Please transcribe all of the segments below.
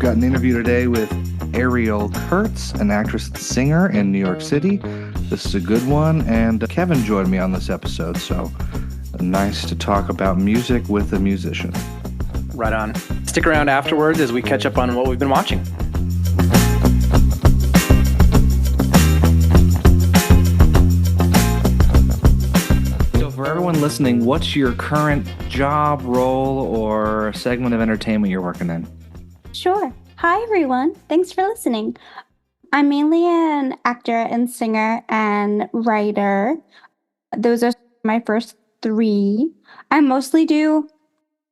got an interview today with Ariel Kurtz, an actress and singer in New York City. This is a good one, and Kevin joined me on this episode, so nice to talk about music with a musician. Right on. Stick around afterwards as we catch up on what we've been watching. So for everyone listening, what's your current job, role, or segment of entertainment you're working in? Sure. Hi, everyone. Thanks for listening. I'm mainly an actor and singer and writer. Those are my first three. I mostly do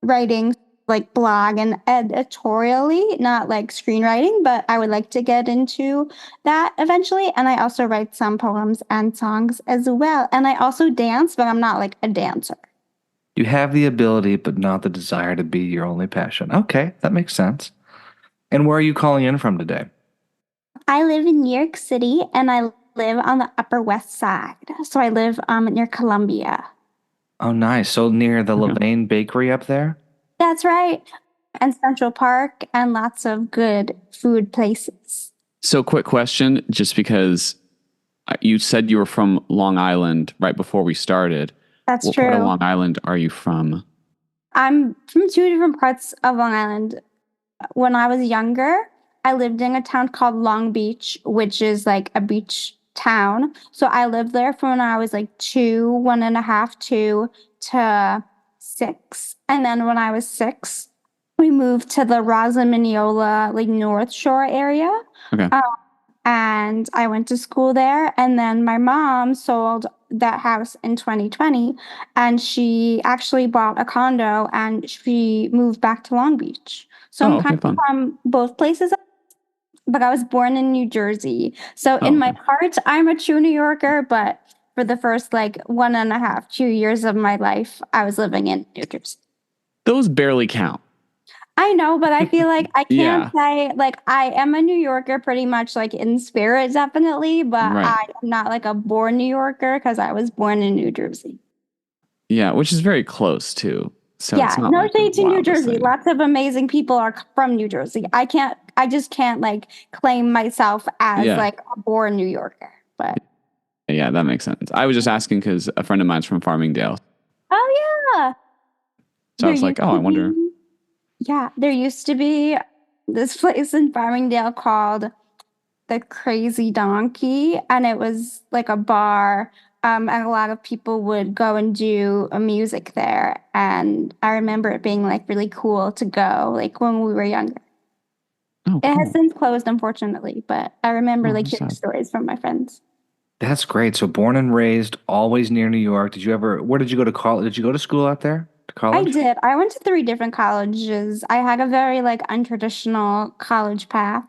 writing, like blog and editorially, not like screenwriting, but I would like to get into that eventually. And I also write some poems and songs as well. And I also dance, but I'm not like a dancer. You have the ability, but not the desire to be your only passion. Okay, that makes sense. And where are you calling in from today? I live in New York City and I live on the Upper West Side. So I live near Columbia. Oh, nice. So near the Levain Bakery up there? That's right. And Central Park and lots of good food places. So quick question, just because you said you were from Long Island right before we started. That's what true. What part of Long Island are you from? I'm from two different parts of Long Island. When I was younger, I lived in a town called Long Beach, which is like a beach town. So I lived there from when I was like 2 to 6. And then when I was 6, we moved to the Roslyn, Mineola, like North Shore area. Okay. And I went to school there. And then my mom sold that house in 2020. And she actually bought a condo and she moved back to Long Beach. So I'm kind of from both places. But I was born in New Jersey. So in my heart, I'm a true New Yorker. But for the first like 2 years of my life, I was living in New Jersey. Those barely count. I know, but I feel like I can't say, like, I am a New Yorker pretty much, like, in spirit, definitely, but I am not, like, a born New Yorker because I was born in New Jersey. Yeah, which is very close, too. So yeah, it's not no like shade to New Jersey. thing. Lots of amazing people are from New Jersey. I just can't, like, claim myself as, like, a born New Yorker, but. Yeah, that makes sense. I was just asking because a friend of mine's from Farmingdale. Oh, yeah. So I was like, I wonder. Yeah, there used to be this place in Farmingdale called the Crazy Donkey, and it was like a bar, and a lot of people would go and do music there. And I remember it being like really cool to go, like when we were younger. Oh, cool. It has since closed, unfortunately, but I remember like hearing stories from my friends. That's great. So born and raised, always near New York. Where did you go to college? Did you go to school out there? College? I did. I went to 3 different colleges. I had a very like untraditional college path.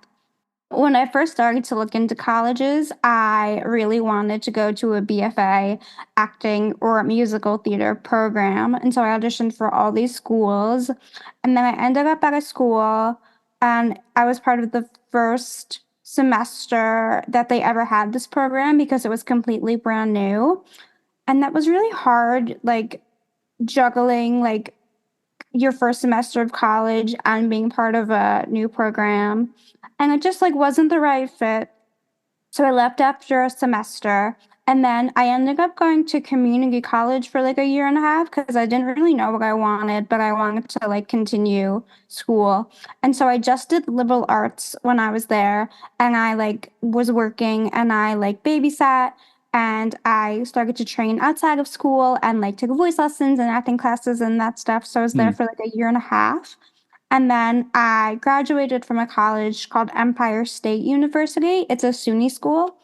When I first started to look into colleges, I really wanted to go to a BFA acting or musical theater program. And so I auditioned for all these schools. And then I ended up at a school and I was part of the first semester that they ever had this program because it was completely brand new. And that was really hard, like juggling like your first semester of college and being part of a new program. And it just like wasn't the right fit. So I left after a semester. And then I ended up going to community college for like a year and a half because I didn't really know what I wanted, but I wanted to like continue school. And so I just did liberal arts when I was there. And I like was working and I like babysat. And I started to train outside of school and like took voice lessons and acting classes and that stuff. So I was there for like a year and a half. And then I graduated from a college called Empire State University. It's a SUNY school,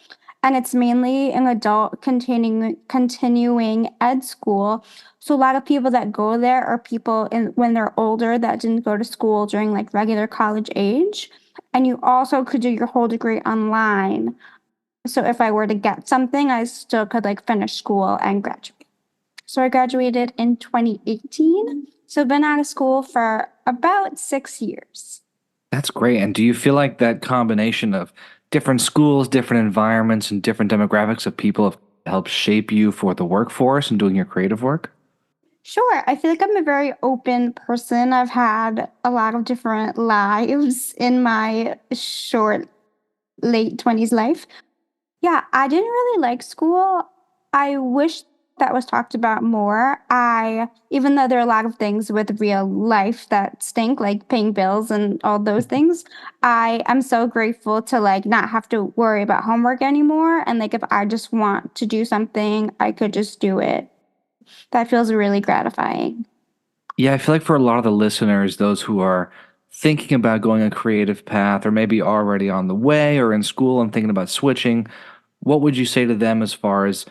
and it's mainly an adult continuing ed school. So a lot of people that go there are people when they're older that didn't go to school during like regular college age. And you also could do your whole degree online. So if I were to get something, I still could like finish school and graduate. So I graduated in 2018. So I've been out of school for about 6 years. That's great. And do you feel like that combination of different schools, different environments, and different demographics of people have helped shape you for the workforce and doing your creative work? Sure. I feel like I'm a very open person. I've had a lot of different lives in my short late 20s life. Yeah, I didn't really like school. I wish that was talked about more. Even though there are a lot of things with real life that stink, like paying bills and all those things, I am so grateful to like not have to worry about homework anymore. And like if I just want to do something, I could just do it. That feels really gratifying. Yeah, I feel like for a lot of the listeners, those who are thinking about going a creative path or maybe already on the way or in school and thinking about switching, what would you say to them as far as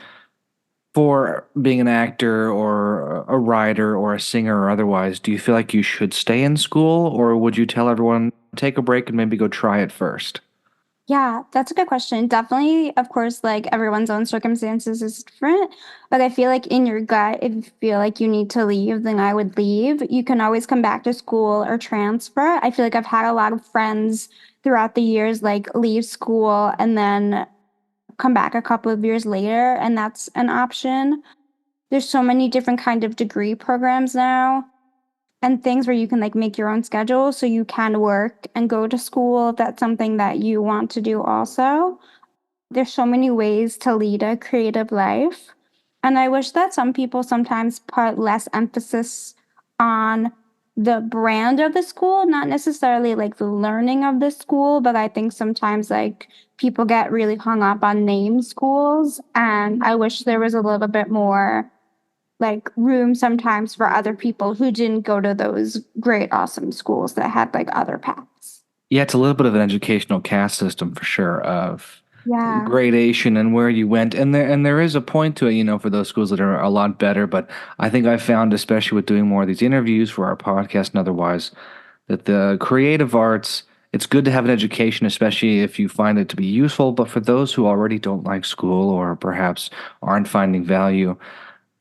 for being an actor or a writer or a singer or otherwise? Do you feel like you should stay in school or would you tell everyone take a break and maybe go try it first? Yeah, that's a good question. Definitely, of course, like everyone's own circumstances is different. But I feel like in your gut, if you feel like you need to leave, then I would leave. You can always come back to school or transfer. I feel like I've had a lot of friends throughout the years like leave school and then come back a couple of years later, and that's an option. There's so many different kind of degree programs now and things where you can like make your own schedule so you can work and go to school if that's something that you want to do also. There's so many ways to lead a creative life. And I wish that some people sometimes put less emphasis on the brand of the school, not necessarily like the learning of the school, but I think sometimes like people get really hung up on name schools. And I wish there was a little bit more like room sometimes for other people who didn't go to those great, awesome schools that had like other paths. Yeah, it's a little bit of an educational caste system for sure of Yeah. gradation and where you went. And there is a point to it, for those schools that are a lot better. But I think I found, especially with doing more of these interviews for our podcast and otherwise, that the creative arts, it's good to have an education, especially if you find it to be useful. But for those who already don't like school or perhaps aren't finding value,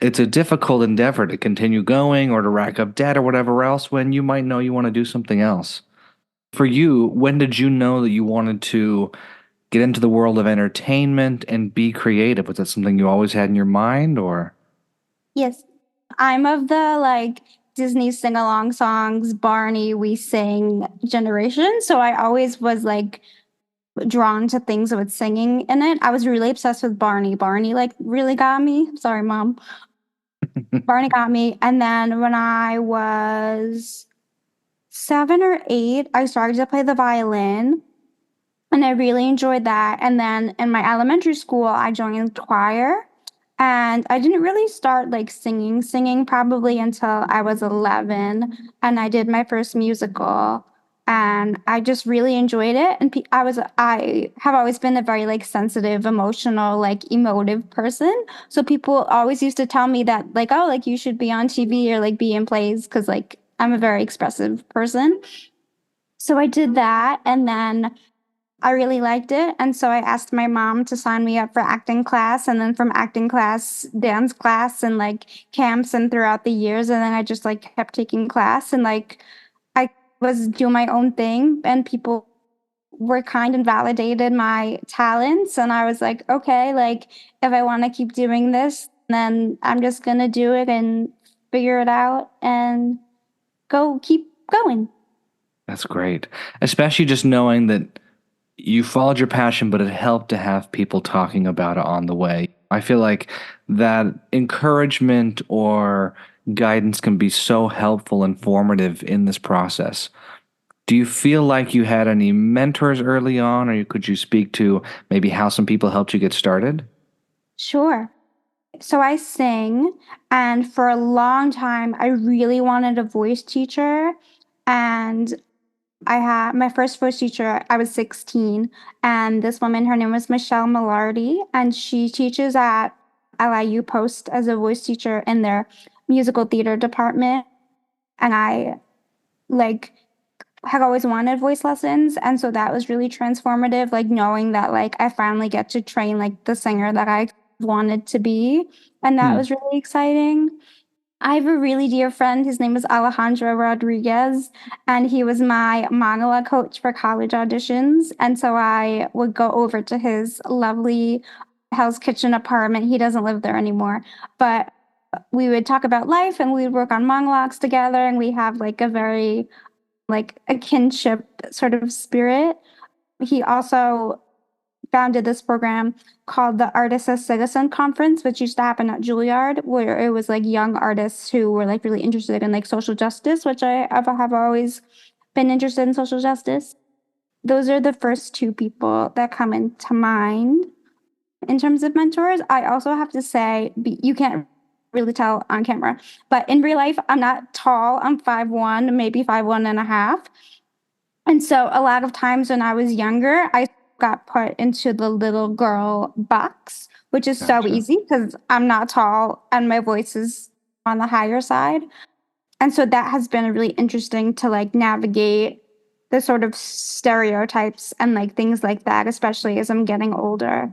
it's a difficult endeavor to continue going or to rack up debt or whatever else when you might know you want to do something else. For you, when did you know that you wanted to get into the world of entertainment and be creative? Was that something you always had in your mind or? Yes. I'm of the like Disney sing along songs, Barney, We Sing generation. So I always was like drawn to things with singing in it. I was really obsessed with Barney. Barney like really got me. Sorry, mom. Barney got me. And then when I was 7 or 8, I started to play the violin. And I really enjoyed that. And then in my elementary school, I joined choir. And I didn't really start like singing probably until I was 11. And I did my first musical. And I just really enjoyed it. And I have always been a very like sensitive, emotional, like emotive person. So people always used to tell me that like, oh, like you should be on TV or like be in plays because like I'm a very expressive person. So I did that. And then I really liked it. And so I asked my mom to sign me up for acting class. And then from acting class, dance class, and like camps and throughout the years. And then I just like kept taking class and like I was doing my own thing. And people were kind and validated my talents. And I was like, okay, like if I want to keep doing this, then I'm just going to do it and figure it out and keep going. That's great. Especially just knowing that you followed your passion, but it helped to have people talking about it on the way. I feel like that encouragement or guidance can be so helpful and formative in this process. Do you feel like you had any mentors early on, or could you speak to maybe how some people helped you get started? Sure. So I sing, and for a long time, I really wanted a voice teacher. And I had my first voice teacher, I was 16, and this woman, her name was Michelle Millardy, and she teaches at LIU Post as a voice teacher in their musical theater department. And I like have always wanted voice lessons, and so that was really transformative, like knowing that like I finally get to train like the singer that I wanted to be, and that Hmm. was really exciting. I have a really dear friend. His name is Alejandro Rodriguez, and he was my monologue coach for college auditions. And so I would go over to his lovely Hell's Kitchen apartment. He doesn't live there anymore, but we would talk about life and we would work on monologues together, and we have like a very like a kinship sort of spirit. He also founded this program called the Artists as Citizen Conference, which used to happen at Juilliard, where it was like young artists who were like really interested in like social justice, which I have always been interested in social justice. Those are the first two people that come into mind in terms of mentors. I also have to say, you can't really tell on camera, but in real life, I'm not tall. I'm 5'1", maybe 5'1.5". And so a lot of times when I was younger, I got put into the little girl box, which is so easy because I'm not tall and my voice is on the higher side. And so that has been really interesting to like navigate the sort of stereotypes and like things like that, especially as I'm getting older.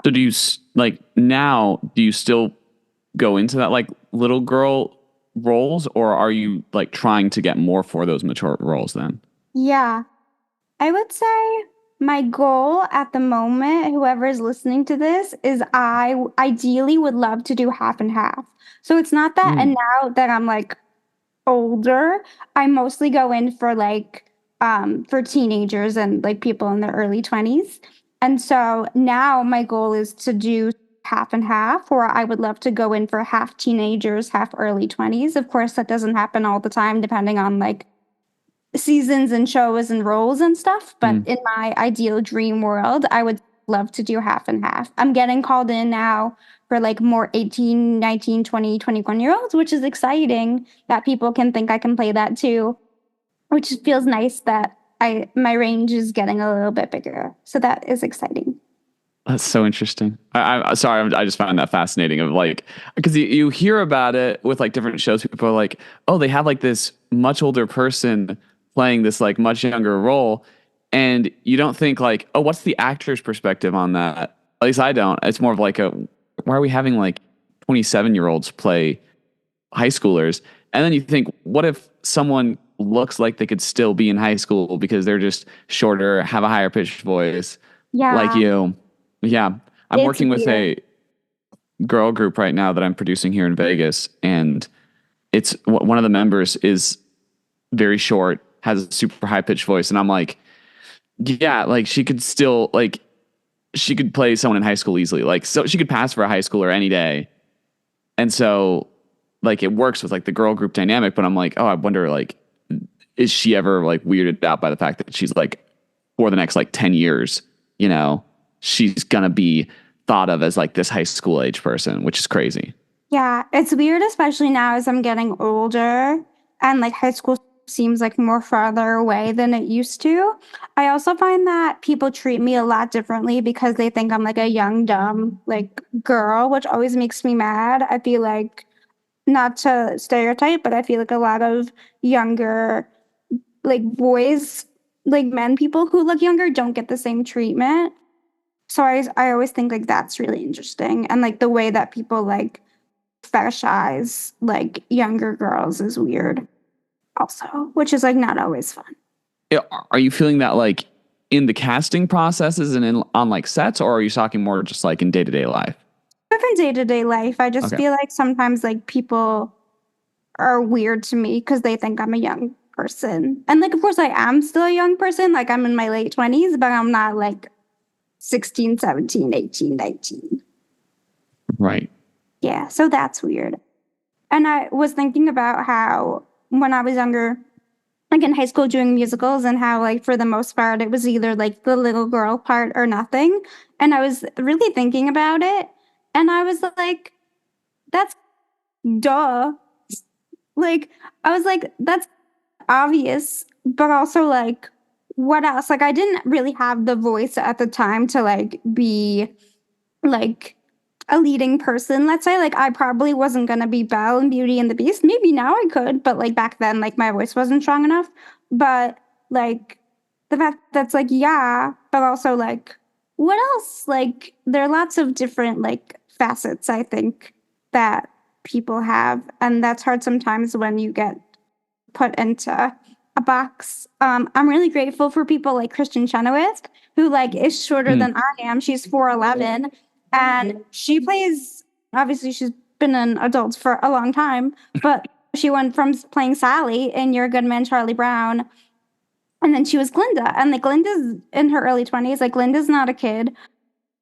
So do you like now, do you still go into that like little girl roles, or are you like trying to get more for those mature roles then? Yeah, I would say my goal at the moment, whoever is listening to this, is I ideally would love to do half and half. So it's not that, and now that I'm like older, I mostly go in for like for teenagers and like people in their early 20s. And so now my goal is to do half and half, or I would love to go in for half teenagers, half early 20s. Of course, that doesn't happen all the time, depending on like seasons and shows and roles and stuff. But in my ideal dream world, I would love to do half and half. I'm getting called in now for like more 18, 19, 20, 21-year-olds, which is exciting that people can think I can play that too, which feels nice that my range is getting a little bit bigger. So that is exciting. That's so interesting. I'm sorry, I just found that fascinating of like, because you hear about it with like different shows. People are like, oh, they have like this much older person playing this like much younger role. And you don't think like, oh, what's the actor's perspective on that? At least I don't. It's more of like why are we having like 27-year-olds play high schoolers? And then you think, what if someone looks like they could still be in high school because they're just shorter, have a higher pitched voice like you? Yeah. I'm working with a girl group right now that I'm producing here in Vegas. And it's one of the members is very short, has a super high pitched voice. And I'm like, yeah, like she could still like, she could play someone in high school easily. Like, so she could pass for a high schooler any day. And so like it works with like the girl group dynamic, but I'm like, oh, I wonder like, is she ever like weirded out by the fact that she's like for the next like 10 years, you know, she's going to be thought of as like this high school age person, which is crazy. Yeah, it's weird, especially now as I'm getting older and like high school seems like more farther away than it used to. I also find that people treat me a lot differently because they think I'm like a young, dumb like girl, which always makes me mad. I feel like, not to stereotype, but I feel like a lot of younger like boys, like men, people who look younger don't get the same treatment. So I always think like that's really interesting. And like the way that people like fetishize like younger girls is weird also, which is like not always fun. Are you feeling that like in the casting processes and on like sets, or are you talking more just like in day-to-day life? In day-to-day life, I just feel like sometimes like people are weird to me because they think I'm a young person. And like, of course I am still a young person. Like I'm in my late 20s, but I'm not like 16, 17, 18, 19. Right. Yeah, so that's weird. And I was thinking about how when I was younger, like in high school doing musicals, and how like for the most part it was either like the little girl part or nothing. And I was really thinking about it, and I was like, that's duh. Like, I was like, that's obvious, but also like, what else? Like, I didn't really have the voice at the time to like be like a leading person, let's say. Like, I probably wasn't gonna be Belle in Beauty and the Beast. Maybe now I could, but like back then, like my voice wasn't strong enough. But like the fact that's like, yeah, but also like, what else? Like, there are lots of different like facets, I think, that people have, and that's hard sometimes when you get put into a box. I'm really grateful for people like Kristen Chenoweth, who like is shorter than I am. She's 4'11", and she plays, obviously she's been an adult for a long time, but she went from playing Sally in You're a Good Man, Charlie Brown, and then she was Glinda. And like Glinda's in her early 20s. Like Glinda's not a kid.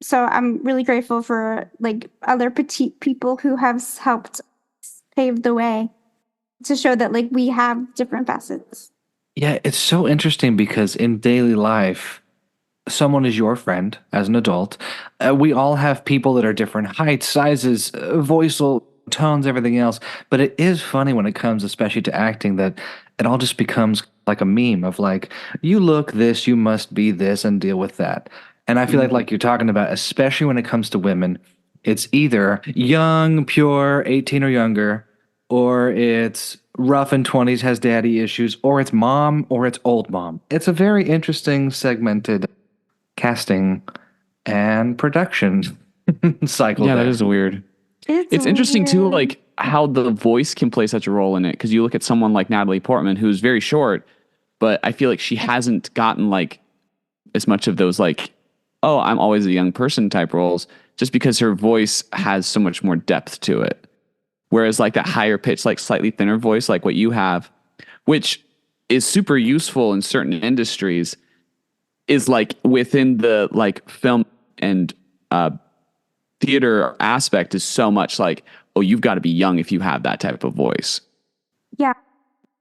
So I'm really grateful for like other petite people who have helped pave the way to show that like we have different facets. Yeah, it's so interesting because in daily life, someone is your friend as an adult. We all have people that are different heights, sizes, voical tones, everything else. But it is funny when it comes, especially to acting, that it all just becomes like a meme of like, you look this, you must be this, and deal with that. And I feel like you're talking about, especially when it comes to women, it's either young, pure, 18 or younger, or it's rough in 20s, has daddy issues, or it's mom, or it's old mom. It's a very interesting segmented casting and production cycle. Yeah, there. that is weird. It's interesting too, weird. like how the voice can play such a role in it. Because you look at someone like Natalie Portman, who's very short, but I feel like she hasn't gotten like as much of those like, oh, I'm always a young person type roles, just because her voice has so much more depth to it. Whereas like that higher pitch, like slightly thinner voice, like what you have, which is super useful in certain industries, is like within the like film and theater aspect is so much like, oh, you've got to be young if you have that type of voice. Yeah.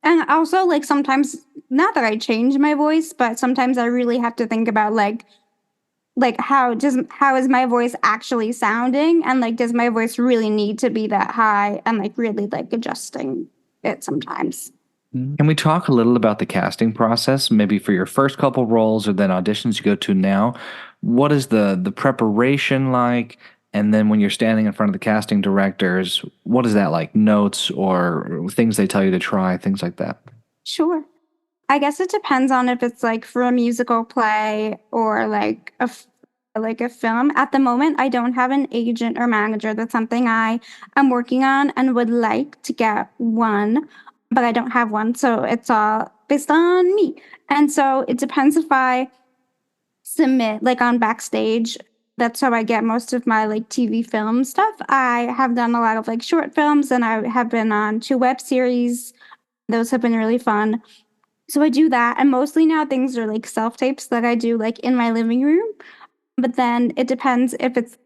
And also like sometimes, not that I change my voice, but sometimes I really have to think about like how is my voice actually sounding, and like does my voice really need to be that high, and like really like adjusting it sometimes. Can we talk a little about the casting process, maybe for your first couple roles or then auditions you go to now? What is the preparation like? And then when you're standing in front of the casting directors, what is that like? Notes or things they tell you to try, things like that? Sure. I guess it depends on if it's like for a musical play or like a film. At the moment, I don't have an agent or manager. That's something I am working on and would like to get one, but I don't have one. So it's all based on me. And so it depends if I submit like on Backstage. That's how I get most of my like TV film stuff. I have done a lot of like short films, and I have been on 2 web series. Those have been really fun. So I do that, and mostly now things are like self-tapes that I do like in my living room. But then it depends if it's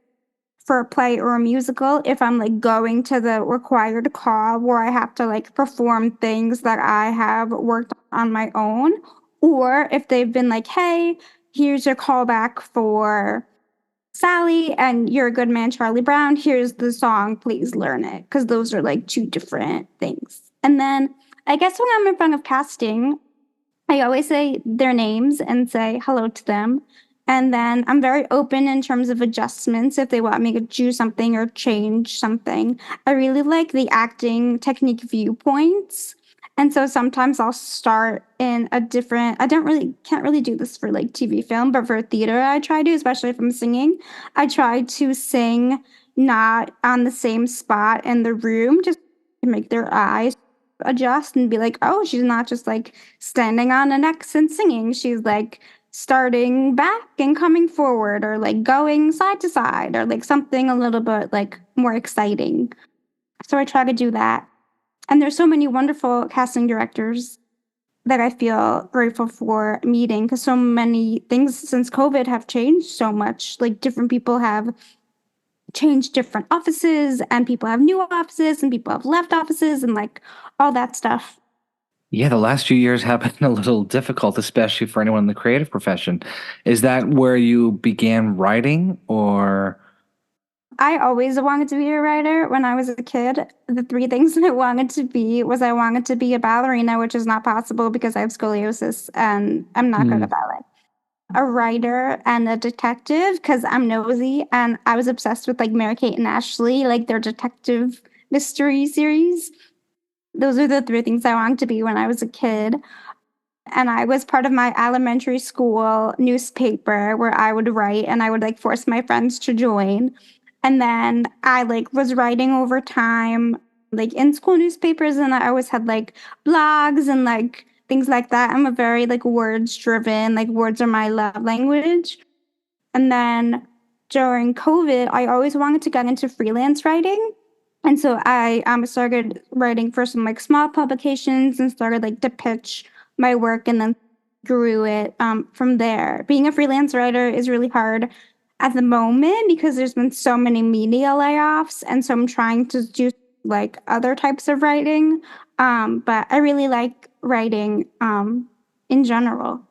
for a play or a musical, if I'm like going to the required call where I have to like perform things that I have worked on my own, or if they've been like, hey, here's your callback for Sally and You're a Good Man, Charlie Brown. Here's the song, please learn it. Because those are like 2 different things. And then I guess when I'm in front of casting, I always say their names and say hello to them. And then I'm very open in terms of adjustments if they want me to do something or change something. I really like the acting technique viewpoints. And so sometimes I'll start in a different, can't really do this for like TV film, but for theater, I try to, especially if I'm singing. I try to sing not on the same spot in the room, just to make their eyes adjust and be like, oh, she's not just like standing on an X and singing. She's like starting back and coming forward, or like going side to side, or like something a little bit like more exciting. So I try to do that. And there's so many wonderful casting directors that I feel grateful for meeting, because so many things since COVID have changed so much. Like different people have changed different offices, and people have new offices, and people have left offices, and like all that stuff. Yeah, the last few years have been a little difficult, especially for anyone in the creative profession. Is that where you began writing, or? I always wanted to be a writer when I was a kid. The 3 things that I wanted to be was I wanted to be a ballerina, which is not possible because I have scoliosis and I'm not good at ballet. A writer and a detective because I'm nosy, and I was obsessed with like Mary-Kate and Ashley, like their detective mystery series. Those are the 3 things I wanted to be when I was a kid. And I was part of my elementary school newspaper where I would write, and I would like force my friends to join. And then I like was writing over time, like in school newspapers, and I always had like blogs and like things like that. I'm a very like words driven, like words are my love language. And then during COVID, I always wanted to get into freelance writing. And so I started writing for some like small publications and started like to pitch my work and then grew it from there. Being a freelance writer is really hard at the moment because there's been so many media layoffs. And so I'm trying to do like other types of writing. But I really like writing in general.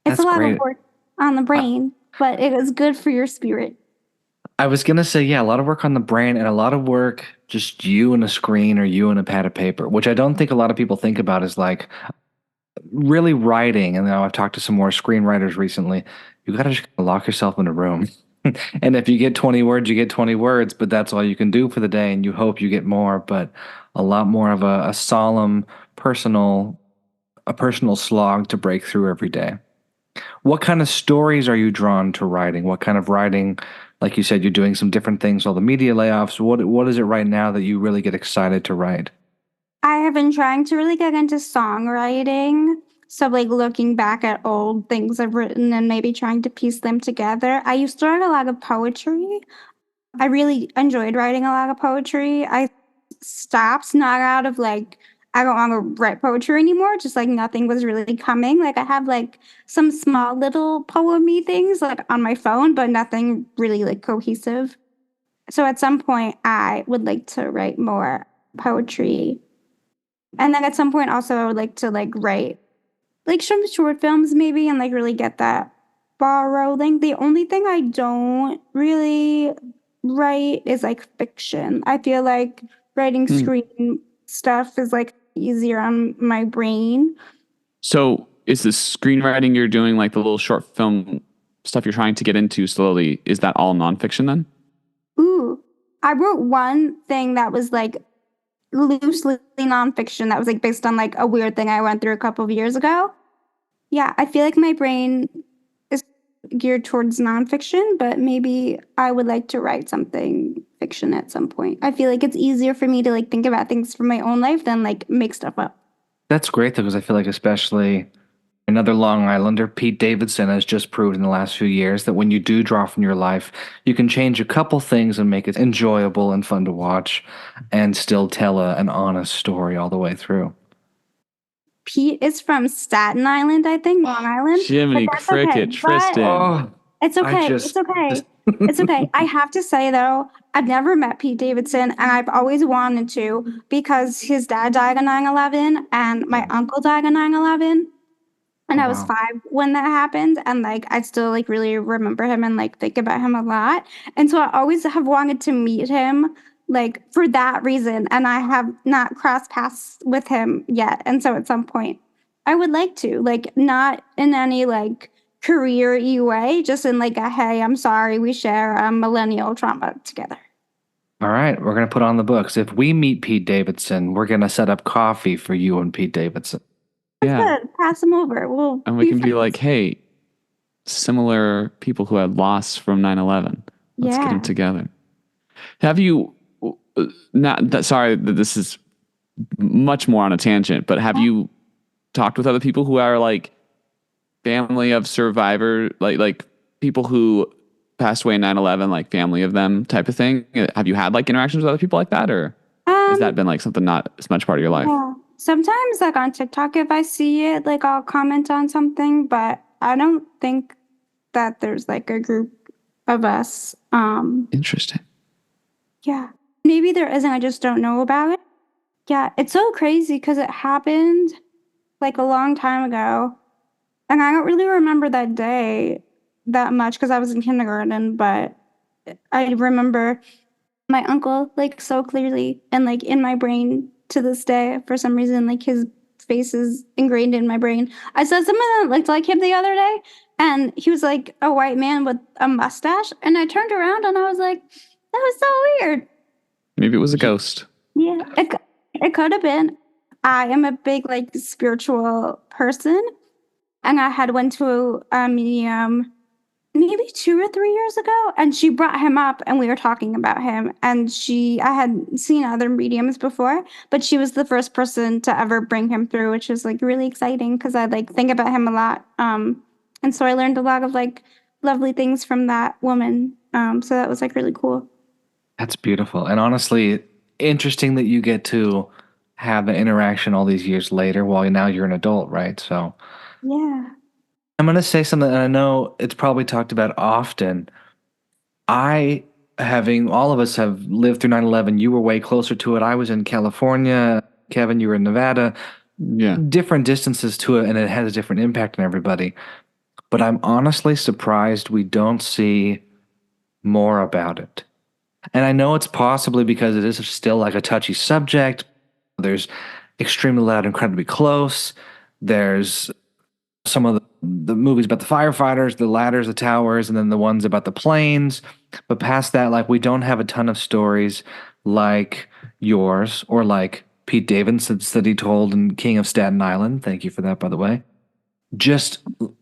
It's That's a lot of great. work on the brain, but it is good for your spirit. I was gonna say, yeah, a lot of work on the brain and a lot of work just you and a screen or you and a pad of paper, which I don't think a lot of people think about as like really writing. And now I've talked to some more screenwriters recently. You gotta just lock yourself in a room. And if you get 20 words, you get 20 words, but that's all you can do for the day, and you hope you get more, but a lot more of a solemn, a personal slog to break through every day. What kind of stories are you drawn to writing? What kind of writing, like you said, you're doing some different things, all the media layoffs. What is it right now that you really get excited to write? I have been trying to really get into songwriting. So, like, looking back at old things I've written and maybe trying to piece them together. I used to write a lot of poetry. I really enjoyed writing a lot of poetry. I stopped, not out of like, I don't want to write poetry anymore, just like nothing was really coming. Like, I have like some small little poemy things like on my phone, but nothing really like cohesive. So, at some point, I would like to write more poetry. And then at some point also I would like to like write like some short films maybe and like really get that ball rolling. The only thing I don't really write is like fiction. I feel like writing Hmm. screen stuff is like easier on my brain. So is the screenwriting you're doing, like the little short film stuff you're trying to get into slowly, is that all nonfiction then? Ooh, I wrote one thing that was like loosely nonfiction that was like based on like a weird thing I went through a couple of years ago. Yeah, I feel like my brain is geared towards nonfiction, but maybe I would like to write something fiction at some point. I feel like it's easier for me to like think about things from my own life than like make stuff up. That's great though, because I feel like especially another Long Islander, Pete Davidson, has just proved in the last few years that when you do draw from your life, you can change a couple things and make it enjoyable and fun to watch and still tell an honest story all the way through. Pete is from Staten Island, I think, Long Island. Jiminy But that's okay. Cricket, Tristan. Oh, It's I okay. just It's okay. It's okay. I have to say though, I've never met Pete Davidson and I've always wanted to because his dad died on 9/11 and my uncle died on 9/11. And Oh, I was wow. 5 when that happened, and, like, I still, like, really remember him and, like, think about him a lot, and so I always have wanted to meet him, like, for that reason, and I have not crossed paths with him yet, and so at some point, I would like to, like, not in any, like, career-y way, just in, like, a, "Hey, I'm sorry, we share a millennial trauma together." All right, we're gonna put on the books. If we meet Pete Davidson, we're gonna set up coffee for you and Pete Davidson. Yeah. Good, pass him over, we'll And we be can be friends. like, hey, similar people who had loss from 9/11. Let's get them Yeah. together. Have you, not that, sorry, that this is much more on a tangent, but have you talked with other people who are like family of survivor, like people who passed away in 9/11, like family of them type of thing? Have you had like interactions with other people like that, or has that been like something not as much part of your life? Yeah. Sometimes, like on TikTok, if I see it, like I'll comment on something, but I don't think that there's like a group of us. Interesting. Yeah. Maybe there isn't, I just don't know about it. Yeah, it's so crazy because it happened like a long time ago. And I don't really remember that day that much because I was in kindergarten, but I remember my uncle like so clearly and like in my brain to this day for some reason like his face is ingrained in my brain. I saw someone that looked like him the other day and he was like a white man with a mustache and I turned around and I was like that was so weird. Maybe it was a ghost. Yeah, it could have been. I am a big like spiritual person and I had went to a medium maybe 2 or 3 years ago, and she brought him up, and we were talking about him, and I had seen other mediums before, but she was the first person to ever bring him through, which was, like, really exciting because I, like, think about him a lot, and so I learned a lot of, like, lovely things from that woman, so that was, like, really cool. That's beautiful. And honestly, interesting that you get to have an interaction all these years later while now you're an adult, right? So Yeah. I'm going to say something, and I know it's probably talked about often. All of us have lived through 9/11. You were way closer to it. I was in California. Kevin, you were in Nevada. Yeah. Different distances to it, and it has a different impact on everybody. But I'm honestly surprised we don't see more about it. And I know it's possibly because it is still like a touchy subject. There's extremely loud, incredibly close. There's some of the movies about the firefighters, the ladders, the towers, and then the ones about the planes. But past that, like, we don't have a ton of stories like yours or like Pete Davidson's that he told in King of Staten Island. Thank you for that, by the way. Just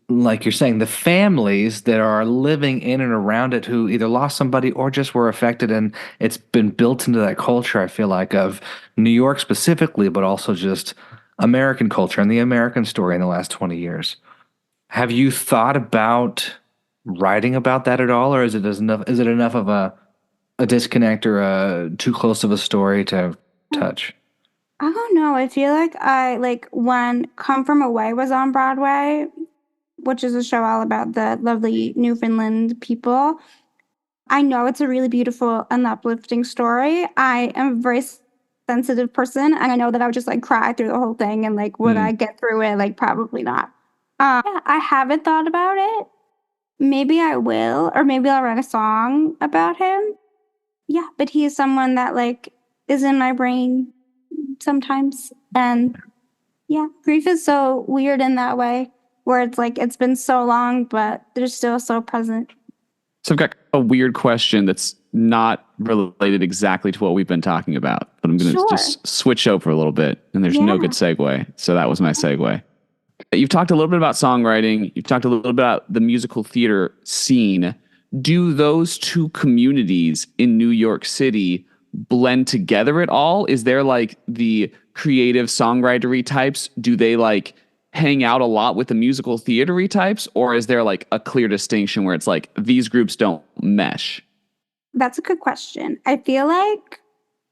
like you're saying, the families that are living in and around it who either lost somebody or just were affected, and it's been built into that culture, I feel like, of New York specifically, but also just American culture and the American story in the last 20 years. Have you thought about writing about that at all, or is it enough of a disconnect or too close of a story to touch? I don't know. I feel like when Come From Away was on Broadway, which is a show all about the lovely Newfoundland people. I know it's a really beautiful and uplifting story. I am a very sensitive person, and I know that I would just like cry through the whole thing, and like would I get through it? Like probably not. Yeah, I haven't thought about it. Maybe I will, or maybe I'll write a song about him. Yeah, but he is someone that like is in my brain sometimes. And yeah, grief is so weird in that way, where it's like it's been so long, but they're still so present. So I've got a weird question that's not related exactly to what we've been talking about, but I'm going to just switch over a little bit, and there's no good segue. So that was my segue. You've talked a little bit about songwriting. You've talked a little bit about the musical theater scene. Do those two communities in New York City blend together at all? Is there like the creative songwritery types? Do they like hang out a lot with the musical theatery types? Or is there like a clear distinction where it's like these groups don't mesh? That's a good question. I feel like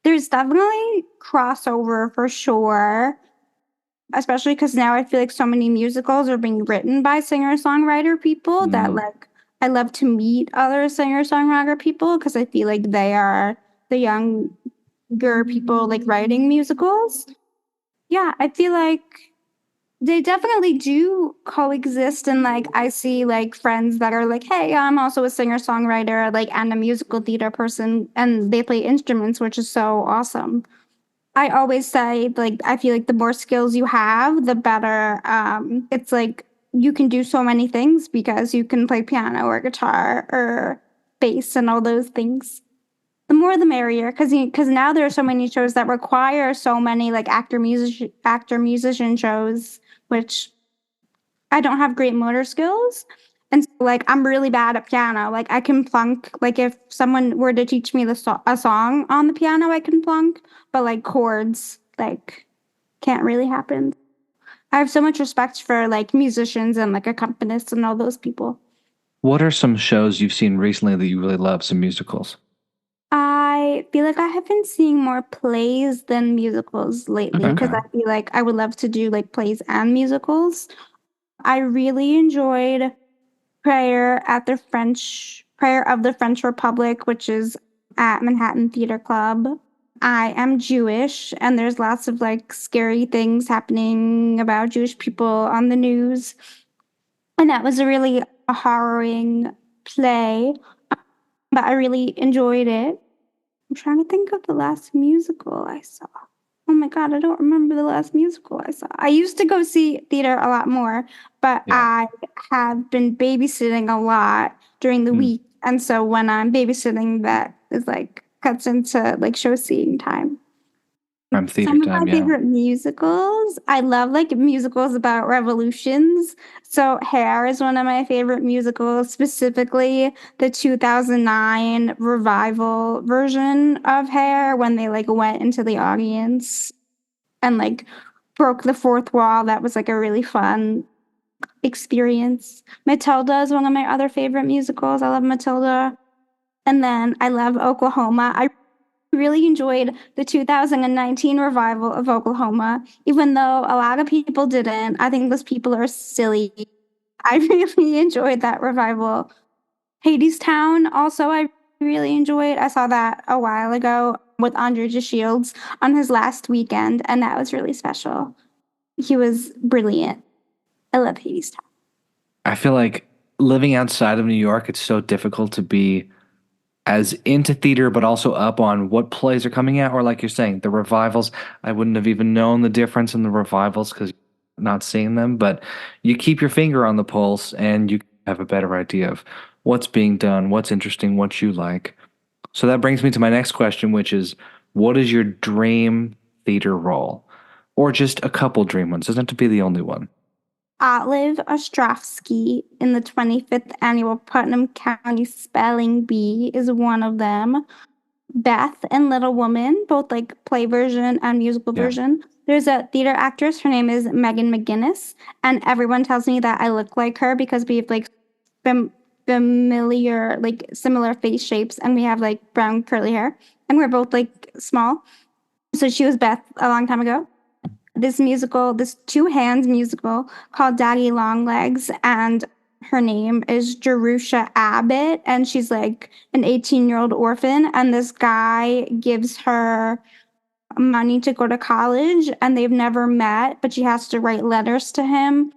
there's definitely crossover for sure. Especially because now I feel like so many musicals are being written by singer-songwriter people that like I love to meet other singer-songwriter people because I feel like they are the younger people like writing musicals. Yeah, I feel like they definitely do coexist, and like I see like friends that are like, hey, I'm also a singer-songwriter, like and a musical theater person, and they play instruments, which is so awesome. I always say, like, I feel like the more skills you have, the better. It's like you can do so many things because you can play piano or guitar or bass and all those things. The more the merrier, because now there are so many shows that require so many like actor musician shows, which I don't have great motor skills. And so, like, I'm really bad at piano. Like, I can plunk. Like, if someone were to teach me a song on the piano, I can plunk. But, like, chords, like, can't really happen. I have so much respect for, like, musicians and, like, accompanists and all those people. What are some shows you've seen recently that you really love, some musicals? I feel like I have been seeing more plays than musicals lately because Okay. I feel like I would love to do, like, plays and musicals. I really enjoyed Prayer of the French Republic, which is at Manhattan Theater Club. I am Jewish, and there's lots of like scary things happening about Jewish people on the news. And that was a really harrowing play, but I really enjoyed it. I'm trying to think of the last musical I saw. Oh my God, I don't remember the last musical I saw. I used to go see theater a lot more, but I have been babysitting a lot during the week. And so when I'm babysitting, that is like cuts into like show seeing time. Prime theater Some of time, my yeah. favorite musicals, I love like musicals about revolutions. So Hair is one of my favorite musicals, specifically the 2009 revival version of Hair when they like went into the audience and like broke the fourth wall. That was like a really fun experience. Matilda is one of my other favorite musicals. I love Matilda. And then I love Oklahoma. I really enjoyed the 2019 revival of Oklahoma, even though a lot of people didn't. I think those people are silly. I really enjoyed that revival. Hadestown also I really enjoyed. I saw that a while ago with Andre Shields on his last weekend, and that was really special. He was brilliant. I love Hadestown. I feel like living outside of New York, it's so difficult to be as into theater, but also up on what plays are coming out, or like you're saying, the revivals. I wouldn't have even known the difference in the revivals because not seeing them, but you keep your finger on the pulse and you have a better idea of what's being done, what's interesting, what you like. So that brings me to my next question, which is, what is your dream theater role? Or just a couple dream ones. Doesn't have to be the only one. Olive Ostrovsky in the 25th annual Putnam County Spelling Bee is one of them. Beth and Little Woman, both like play version and musical version. There's a theater actress. Her name is Megan McGinnis, and everyone tells me that I look like her because we have like familiar, like similar face shapes, and we have like brown curly hair, and we're both like small. So she was Beth a long time ago. This musical, this two hands musical called Daddy Longlegs, and her name is Jerusha Abbott, and she's like an 18-year-old orphan, and this guy gives her money to go to college, and they've never met, but she has to write letters to him,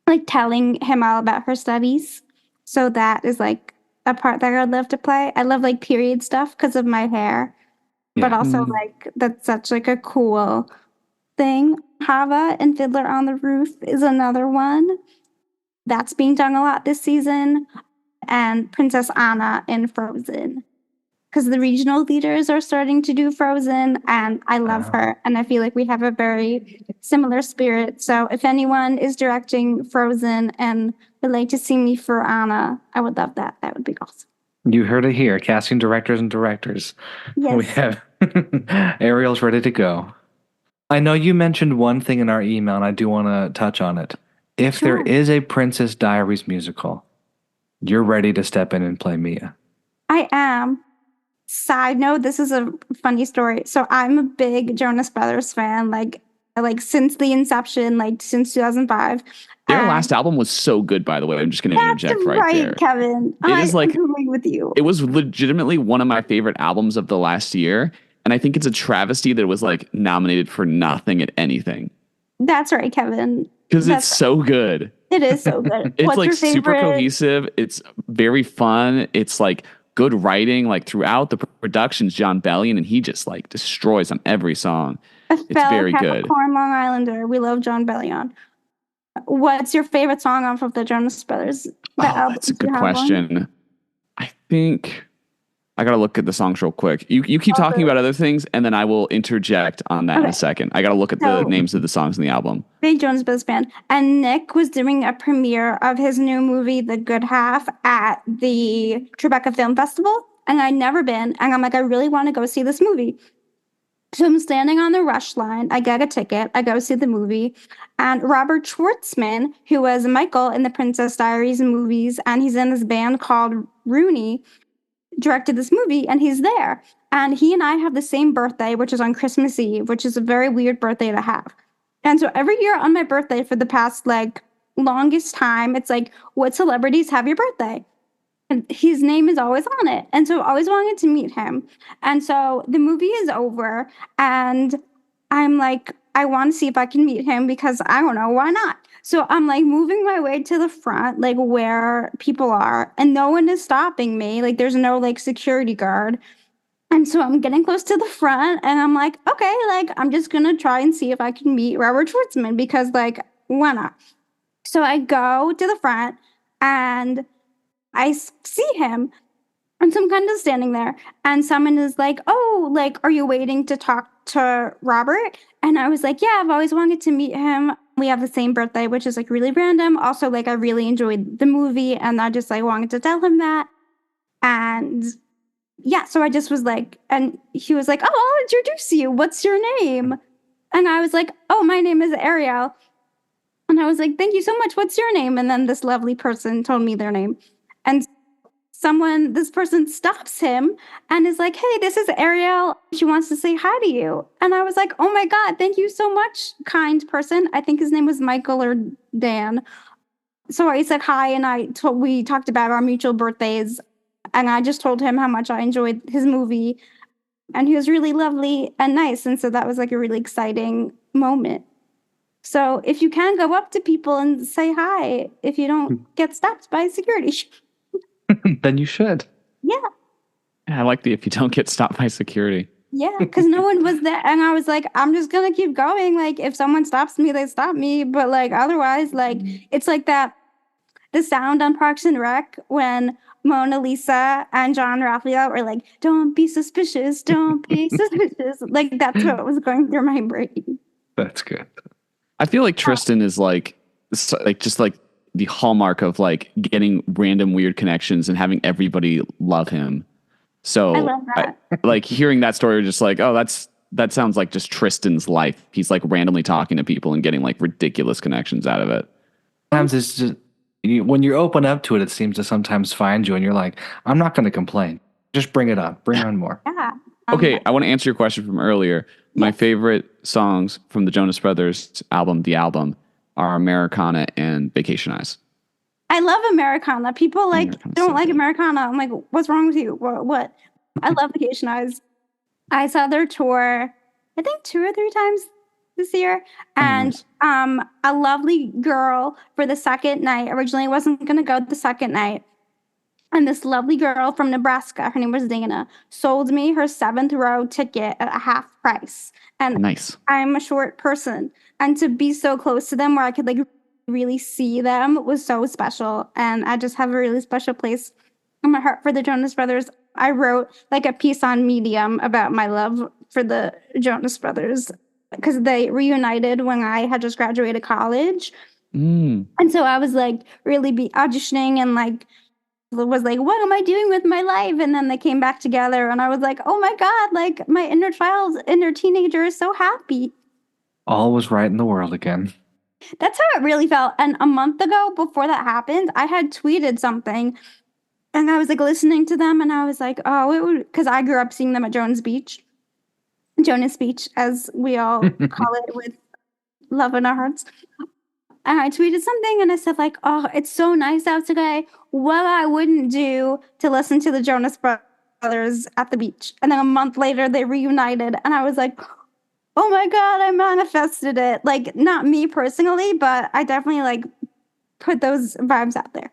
like telling him all about her studies. So that is like a part that I'd love to play. I love like period stuff because of my hair, but also like that's such like a cool thing. Hava and Fiddler on the Roof is another one that's being done a lot this season, and Princess Anna in Frozen, because the regional theaters are starting to do Frozen, and I love her, and I feel like we have a very similar spirit. So if anyone is directing Frozen and would like to see me for Anna, I would love that. That would be awesome. You heard it here, casting directors and directors. Yes. We have Ariel's ready to go. I know you mentioned one thing in our email, and I do want to touch on it. If there is a Princess Diaries musical, you're ready to step in and play Mia. I am. Side note, this is a funny story. So I'm a big Jonas Brothers fan, like since the inception, like since 2005. Their last album was so good, by the way. I'm just going to interject right there. Kevin. I agree with you. It was legitimately one of my favorite albums of the last year. And I think it's a travesty that it was like nominated for nothing at anything. That's right, Kevin. Because it's so good. It is so good. It's like super cohesive. It's very fun. It's like good writing, like throughout the productions, John Bellion, and he just like destroys on every song. It's very good. Capricorn Long Islander. We love John Bellion. What's your favorite song off of the Jonas Brothers? That's a good question. I think I gotta look at the songs real quick. You keep talking about other things, and then I will interject on that in a second. I gotta look at the names of the songs in the album. Big Jonas Brothers fan. And Nick was doing a premiere of his new movie, The Good Half, at the Tribeca Film Festival, and I'd never been. And I'm like, I really want to go see this movie. So I'm standing on the rush line. I get a ticket. I go see the movie. And Robert Schwartzman, who was Michael in the Princess Diaries movies, and he's in this band called Rooney, directed this movie, and he's there. And he and I have the same birthday, which is on Christmas Eve, which is a very weird birthday to have. And so every year on my birthday for the past, like, longest time, it's like, what celebrities have your birthday? And his name is always on it. And so I always wanted to meet him. And so the movie is over, and I'm like, I want to see if I can meet him because I don't know, why not? So I'm like moving my way to the front, like where people are, and no one is stopping me. Like there's no like security guard. And so I'm getting close to the front, and I'm like, okay, like I'm just going to try and see if I can meet Robert Schwartzman because like, why not? So I go to the front and I see him, and so I'm kind of standing there, and someone is like, oh, like, are you waiting to talk to Robert? And I was like, yeah, I've always wanted to meet him. We have the same birthday, which is like really random. Also, like, I really enjoyed the movie, and I just like wanted to tell him that. And yeah, so I just was like, and he was like, oh, I'll introduce you. What's your name? And I was like, oh, my name is Ariel. And I was like, thank you so much. What's your name? And then this lovely person told me their name. And this person stops him and is like, hey, this is Ariel. She wants to say hi to you. And I was like, oh my God, thank you so much, kind person. I think his name was Michael or Dan. So I said hi, and we talked about our mutual birthdays. And I just told him how much I enjoyed his movie. And he was really lovely and nice. And so that was like a really exciting moment. So if you can go up to people and say hi, if you don't get stopped by security. Then you should. Yeah. I like if you don't get stopped by security. Yeah, because no one was there. And I was like, I'm just going to keep going. Like, if someone stops me, they stop me. But like, otherwise, like, it's like that, the sound on Parks and Rec when Mona Lisa and John Raphael were like, don't be suspicious, don't be suspicious. Like, that's what was going through my brain. That's good. I feel like Tristan is like just like the hallmark of like getting random weird connections and having everybody love him. So I love that. like hearing that story, just like, oh, that sounds like just Tristan's life. He's like randomly talking to people and getting like ridiculous connections out of it. Sometimes it's just when you open up to it, it seems to sometimes find you, and you're like, I'm not going to complain. Just bring it up. Bring on more. Yeah. Okay, I want to answer your question from earlier. My favorite songs from the Jonas Brothers album, The Album, are Americana and Vacation Eyes. I love Americana. People like Americana's don't so like good. Americana. I'm like, what's wrong with you? What? I love Vacation Eyes. I saw their tour, I think 2 or 3 times this year, and a lovely girl for the second night. Originally, I wasn't gonna go the second night, and this lovely girl from Nebraska, her name was Dana, sold me her 7th row ticket at a half price. And Nice. I'm a short person, and to be so close to them where I could like really see them was so special. And I just have a really special place in my heart for the Jonas Brothers. I wrote like a piece on Medium about my love for the Jonas Brothers because they reunited when I had just graduated college. And so I was like really auditioning and like was like, what am I doing with my life? And then they came back together and I was like, oh my God, like my inner teenager is so happy. All was right in the world again. That's how it really felt. And a month ago, before that happened, I had tweeted something and I was like listening to them and I was like, oh, it would, because I grew up seeing them at Jonas Beach, as we all call it with love in our hearts. And I tweeted something and I said like, oh, it's so nice out today. What I wouldn't do to listen to the Jonas Brothers at the beach. And then a month later, they reunited and I was like, oh my God, I manifested it. Like, not me personally, but I definitely like put those vibes out there.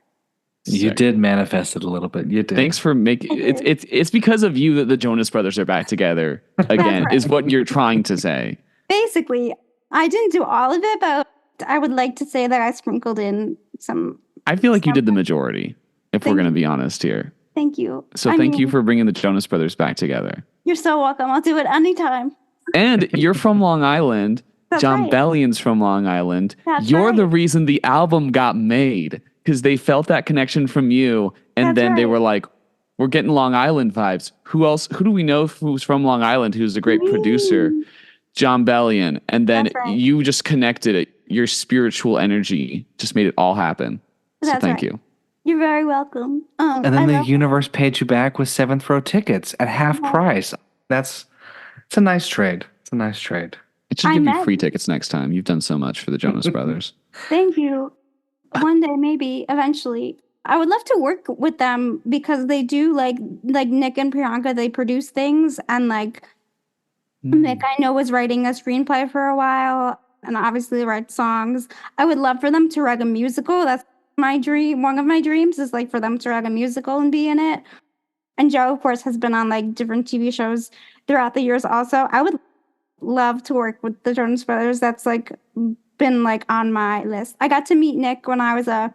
You did manifest it a little bit. You did. Thanks for making it's because of you that the Jonas Brothers are back together again, right. is what you're trying to say. Basically, I didn't do all of it, but I would like to say that I sprinkled in some. I feel like you did the majority, if we're Thank going to be honest here. Thank you. So thank you for bringing the Jonas Brothers back together. You're so welcome. I'll do it anytime. And you're from Long Island. That's John right. Bellion's from Long Island. That's You're right. the reason the album got made because they felt that connection from you. And That's then they right. were like, we're getting Long Island vibes. Who do we know who's from Long Island who's a great producer? John Bellion. And then That's right. you just connected it. Your spiritual energy just made it all happen. So That's thank right. you. You're very welcome. And then the universe paid you back with 7th row tickets at half price. It's a nice trade. It's a nice trade. It should give you free tickets next time. You've done so much for the Jonas Brothers. Thank you. One day, maybe, eventually. I would love to work with them because they do like Nick and Priyanka, they produce things. And like Nick, I know, was writing a screenplay for a while and obviously writes songs. I would love for them to write a musical. That's my dream. One of my dreams is like for them to write a musical and be in it. And Joe, of course, has been on like different TV shows throughout the years also. I would love to work with the Jonas Brothers. That's like been like on my list. I got to meet Nick when I was a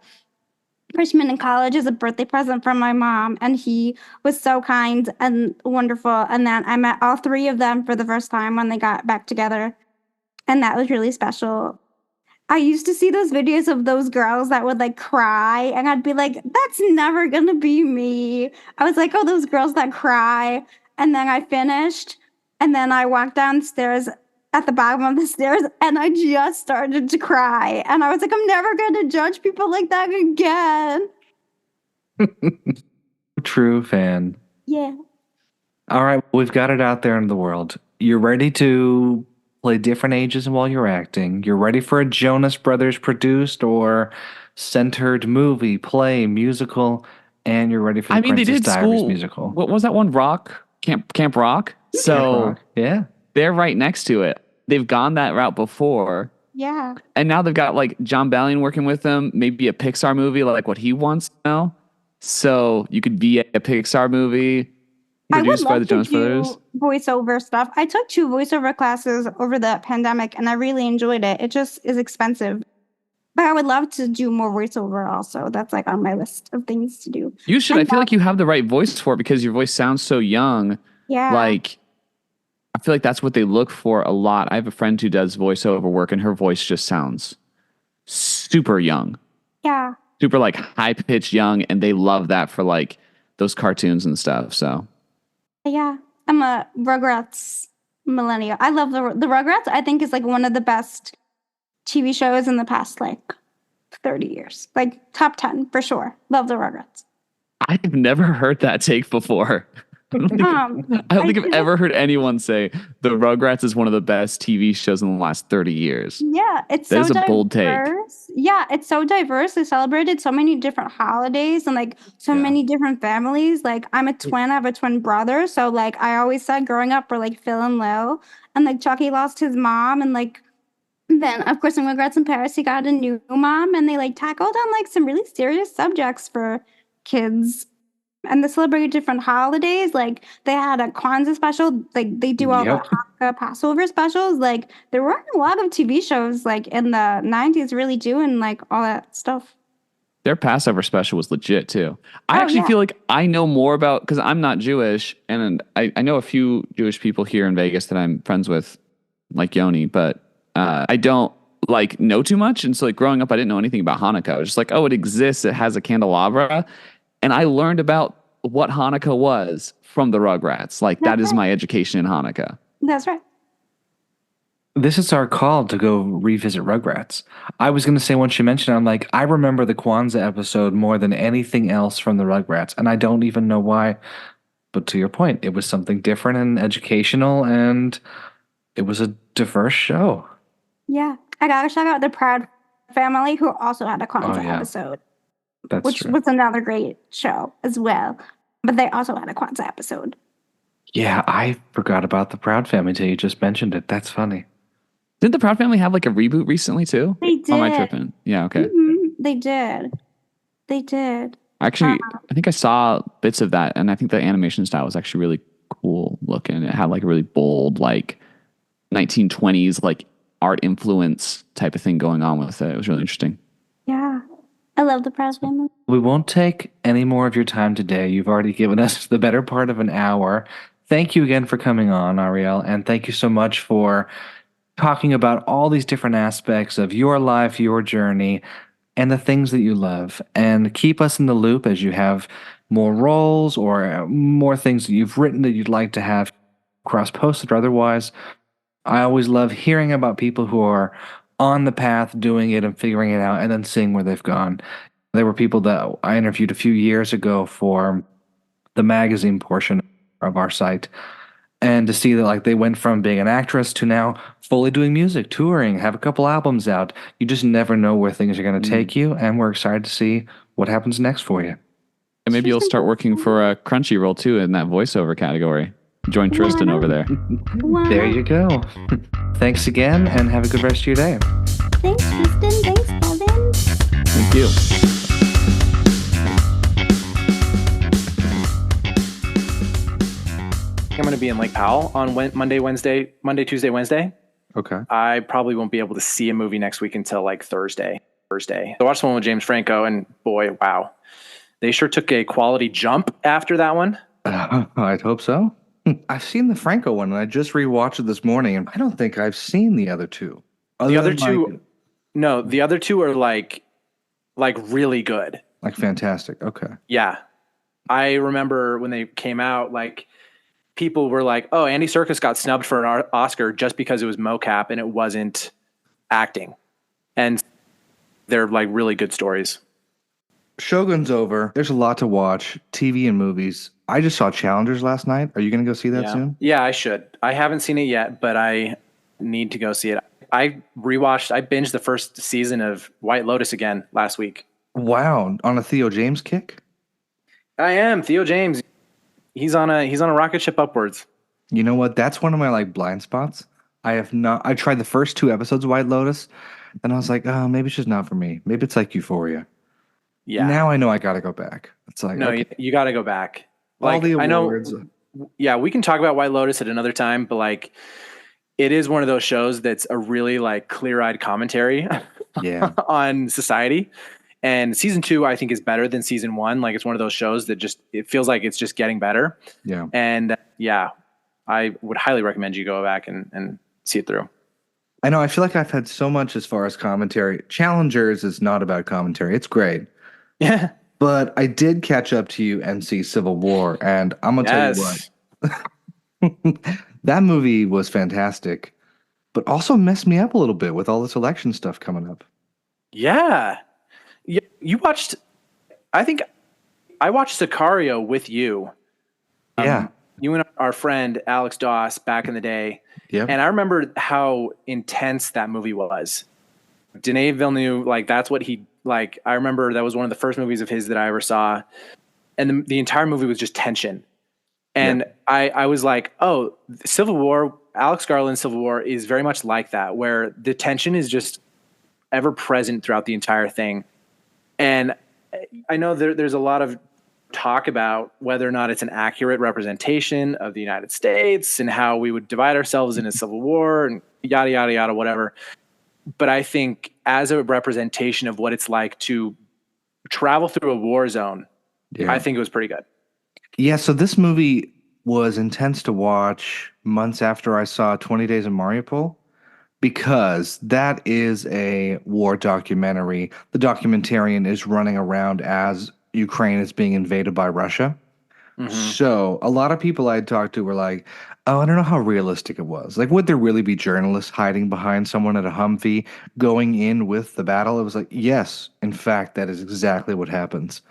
freshman in college as a birthday present from my mom, and he was so kind and wonderful. And then I met all 3 of them for the first time when they got back together, and that was really special. I used to see those videos of those girls that would like cry, and I'd be like, that's never gonna be me. I was like, oh, those girls that cry. And then I finished, and then I walked downstairs at the bottom of the stairs, and I just started to cry. And I was like, I'm never gonna judge people like that again. true fan. Yeah. All right, we've got it out there in the world. You're ready to play different ages while you're acting. You're ready for a Jonas Brothers produced or centered movie, play, musical, and you're ready for the I mean, they Princess did Diaries school. musical. What was that one? Camp Rock. So Rock. Yeah. they're right next to it. They've gone that route before. Yeah. And now they've got like John Bellion working with them, maybe a Pixar movie like what he wants now. So you could be a Pixar movie I would produced by love the to Jonas Brothers. do voiceover stuff. I took 2 voiceover classes over the pandemic and I really enjoyed it. It just is expensive. But I would love to do more voiceover also. That's like on my list of things to do. You should. I feel like you have the right voice for it because your voice sounds so young. Yeah. Like, I feel like that's what they look for a lot. I have a friend who does voiceover work and her voice just sounds super young. Yeah. Super like high pitched young. And they love that for like those cartoons and stuff. So. Yeah. I'm a Rugrats millennial. I love the Rugrats. I think is like one of the best TV shows in the past like 30 years. Like top 10 for sure. Love the Rugrats. I've never heard that take before. I don't think I've ever heard anyone say the Rugrats is one of the best TV shows in the last 30 years. Yeah, it's That so is a diverse. bold take. Yeah, it's so diverse. They celebrated so many different holidays and like so many different families. Like I'm a twin, I have a twin brother. So like I always said growing up we're like Phil and Lil. And like Chucky lost his mom and like then of course in Regrets in Paris he got a new mom and they like tackled on like some really serious subjects for kids. And they celebrated different holidays. Like they had a Kwanzaa special. Like they do all the Hanukkah Passover specials. Like there weren't a lot of TV shows like in the 90s really doing like all that stuff. Their Passover special was legit too. I actually feel like I know more about because I'm not Jewish and I know a few Jewish people here in Vegas that I'm friends with, like Yoni, but I don't like know too much. And so like growing up, I didn't know anything about Hanukkah. I was just like, oh, it exists. It has a candelabra. And I learned about what Hanukkah was from the Rugrats. Like that is my education in Hanukkah. That's right. This is our call to go revisit Rugrats. I was going to say once you mentioned it, I'm like, I remember the Kwanzaa episode more than anything else from the Rugrats. And I don't even know why. But to your point, it was something different and educational and it was a diverse show. Yeah. I got to shout out the Proud Family who also had a Kwanzaa episode. Which was another great show as well. But they also had a Kwanzaa episode. Yeah, I forgot about the Proud Family until you just mentioned it. That's funny. Didn't the Proud Family have like a reboot recently too? They did. Or am I tripping? Yeah, okay. Mm-hmm. They did. Actually, I think I saw bits of that and I think the animation style was actually really cool looking. It had like a really bold like 1920s like art influence type of thing going on with it. It was really interesting. Yeah. I love the Proud Family. We won't take any more of your time today. You've already given us the better part of an hour. Thank you again for coming on, Ariel, and thank you so much for talking about all these different aspects of your life, your journey, and the things that you love. And keep us in the loop as you have more roles or more things that you've written that you'd like to have cross-posted or otherwise. I always love hearing about people who are on the path, doing it and figuring it out, and then seeing where they've gone. There were people that I interviewed a few years ago for the magazine portion of our site. And to see that like they went from being an actress to now fully doing music, touring, have a couple albums out. You just never know where things are going to take you. And we're excited to see what happens next for you. And maybe you'll start working for a Crunchyroll too in that voiceover category. Join Tristan over there. There you go. Thanks again and have a good rest of your day. Thanks, Tristan. Thanks, Kevin. Thank you. I'm going to be in Lake Powell on Monday, Tuesday, Wednesday. Okay. I probably won't be able to see a movie next week until like Thursday. I watched the one with James Franco and boy, wow. They sure took a quality jump after that one. I'd hope so. I've seen the Franco one and I just rewatched it this morning and I don't think I've seen the other two. The other two are like really good. Like fantastic. Okay. Yeah. I remember when they came out, like people were like, oh, Andy Serkis got snubbed for an Oscar just because it was mocap and it wasn't acting. And they're like really good stories. Shogun's over. There's a lot to watch, TV and movies. I just saw Challengers last night. Are you going to go see that soon? Yeah, I should. I haven't seen it yet, but I need to go see it. I binged the first season of White Lotus again last week. Wow, on a Theo James kick? I am. Theo James. He's on a rocket ship upwards. You know what? That's one of my like blind spots. I tried the first 2 episodes of White Lotus, and I was like, oh, maybe it's just not for me. Maybe it's like Euphoria. Yeah. Now I know I got to go back. It's like, no, okay. you got to go back. All the awards. I know. Yeah, we can talk about White Lotus at another time, but like, it is one of those shows that's a really like clear-eyed commentary on society. And season 2, I think, is better than season 1. Like, it's one of those shows that it feels like it's just getting better. Yeah. And I would highly recommend you go back and see it through. I know. I feel like I've had so much as far as commentary. Challengers is not about commentary. It's great. Yeah. But I did catch up to you and see Civil War, and I'm going to tell you what. That movie was fantastic, but also messed me up a little bit with all this election stuff coming up. Yeah. You watched, I think I watched Sicario with you. Yeah. You and our friend Alex Doss back in the day. Yeah. And I remember how intense that movie was. Denis Villeneuve, like, that's what he, like, I remember that was one of the first movies of his that I ever saw. And the entire movie was just tension. And I was like, oh, Civil War, Alex Garland's Civil War is very much like that, where the tension is just ever present throughout the entire thing. And I know there's a lot of talk about whether or not it's an accurate representation of the United States and how we would divide ourselves in a civil war and yada, yada, yada, whatever. But I think as a representation of what it's like to travel through a war zone, I think it was pretty good. Yeah, so this movie was intense to watch months after I saw 20 Days in Mariupol, because that is a war documentary. The documentarian is running around as Ukraine is being invaded by Russia. Mm-hmm. So a lot of people I talked to were like, oh, I don't know how realistic it was. Like, would there really be journalists hiding behind someone at a Humvee going in with the battle? It was like, yes, in fact, that is exactly what happens.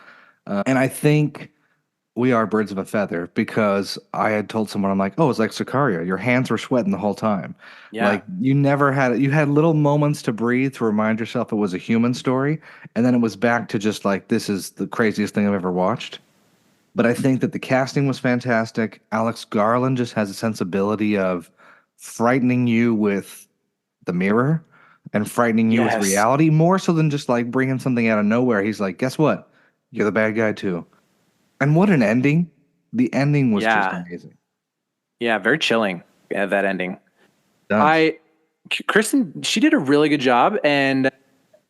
And I think we are birds of a feather, because I had told someone, I'm like, oh, it's like Sicario. Your hands were sweating the whole time. Yeah. Like, you had little moments to breathe, to remind yourself it was a human story. And then it was back to just like, this is the craziest thing I've ever watched. But I think that the casting was fantastic. Alex Garland just has a sensibility of frightening you with the mirror and frightening you with reality, more so than just like bringing something out of nowhere. He's like, guess what? You're the bad guy too. And what an ending. The ending was just amazing. Yeah, very chilling, that ending. Kristen, she did a really good job, and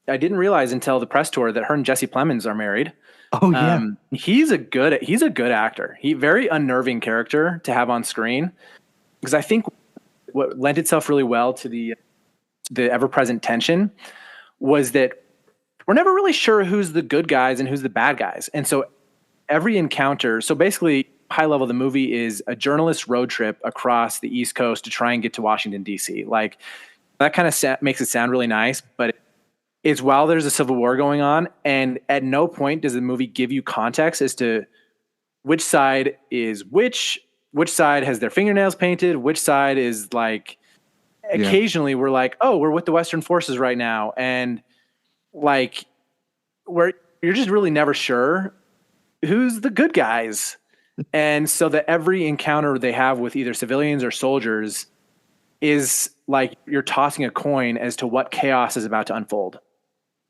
I didn't realize until the press tour that her and Jesse Plemons are married. Oh yeah. He's a good actor. Very unnerving character to have on screen, because I think what lent itself really well to the ever-present tension was that we're never really sure who's the good guys and who's the bad guys. And so every encounter, so basically high level, the movie is a journalist road trip across the East Coast to try and get to Washington, D.C. Like, that kind of makes it sound really nice, but it's while there's a civil war going on, and at no point does the movie give you context as to which side is which side has their fingernails painted, which side is like, occasionally we're like, oh, we're with the Western forces right now. And like, where you're just really never sure who's the good guys. And so that every encounter they have with either civilians or soldiers is like you're tossing a coin as to what chaos is about to unfold.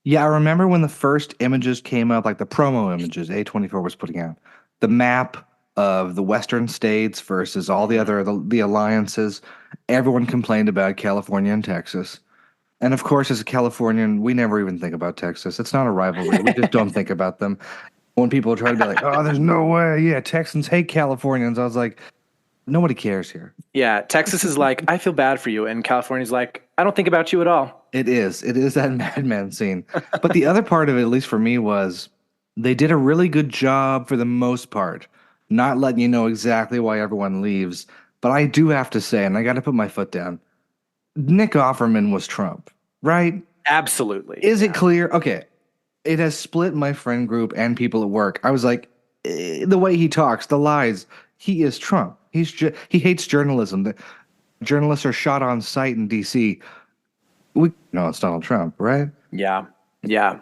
Yeah, I remember when the first images came up, like the promo images A24 was putting out, the map of the Western states versus all the other the alliances. Everyone complained about California and Texas. And of course, as a Californian, we never even think about Texas. It's not a rivalry. We just don't think about them. When people try to be like, oh, there's no way. Yeah, Texans hate Californians. I was like, nobody cares here. Yeah, Texas is like, I feel bad for you. And California's like, I don't think about you at all. It is. It is that madman scene. But the other part of it, at least for me, was they did a really good job for the most part, not letting you know exactly why everyone leaves. But I do have to say, and I got to put my foot down, Nick Offerman was Trump, right? Absolutely. Is it clear? Okay. it has split my friend group and people at work. I was like, the way he talks, the lies, he is Trump. He hates journalism. The journalists are shot on sight in DC. We know it's Donald Trump, right? Yeah. Yeah.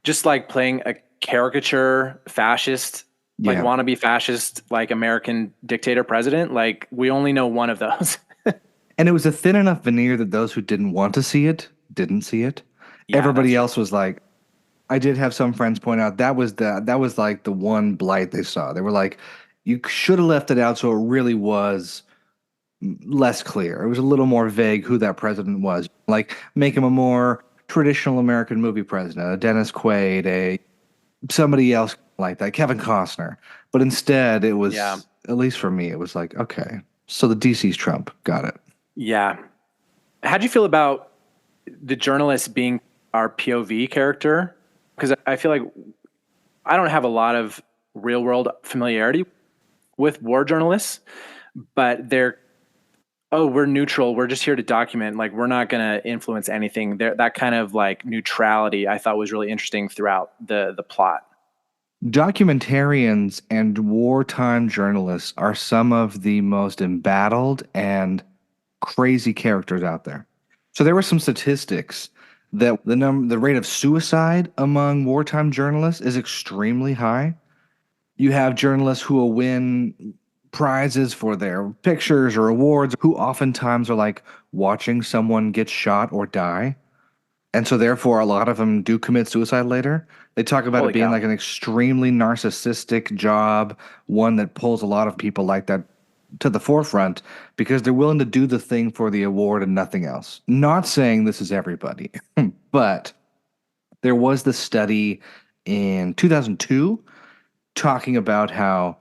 Just like playing a caricature fascist, like Yeah. wannabe fascist, like American dictator president. Like we only know one of those. And it was a thin enough veneer that those who didn't want to see it didn't see it. Yeah, Everybody that's true. else was like, I did have some friends point out that was like the one blight they saw. They were like, you should have left it out so it really was less clear. It was a little more vague who that president was. Like make him a more traditional American movie president, a Dennis Quaid, a somebody else like that, Kevin Costner. But instead, it was, Yeah. at least for me, it was like, okay, so the DC's Trump. Got it. Yeah. How'd you feel about the journalist being our POV character? Because I feel like I don't have a lot of real world familiarity with war journalists, but we're neutral. We're just here to document. Like, we're not going to influence anything. That kind of like neutrality I thought was really interesting throughout the plot. Documentarians and wartime journalists are some of the most embattled and crazy characters out there. So there were some statistics that the rate of suicide among wartime journalists is extremely high. You have journalists who will win prizes for their pictures or awards, who oftentimes are like watching someone get shot or die. And so therefore a lot of them do commit suicide later. They talk about Holy it being cow. like an extremely narcissistic job, one that pulls a lot of people like that to the forefront because they're willing to do the thing for the award and nothing else. Not saying this is everybody, but there was this study in 2002 talking about how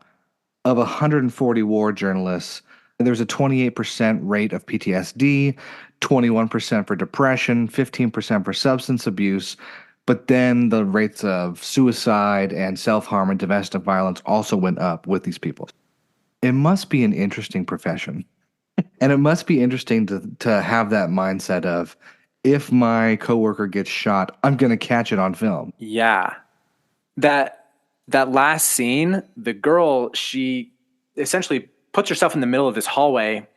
of 140 war journalists, there's a 28% rate of PTSD, 21% for depression, 15% for substance abuse, but then the rates of suicide and self-harm and domestic violence also went up with these people. It must be an interesting profession. And it must be interesting to have that mindset of, if my coworker gets shot, I'm going to catch it on film. Yeah. That last scene, the girl, she essentially puts herself in the middle of this hallway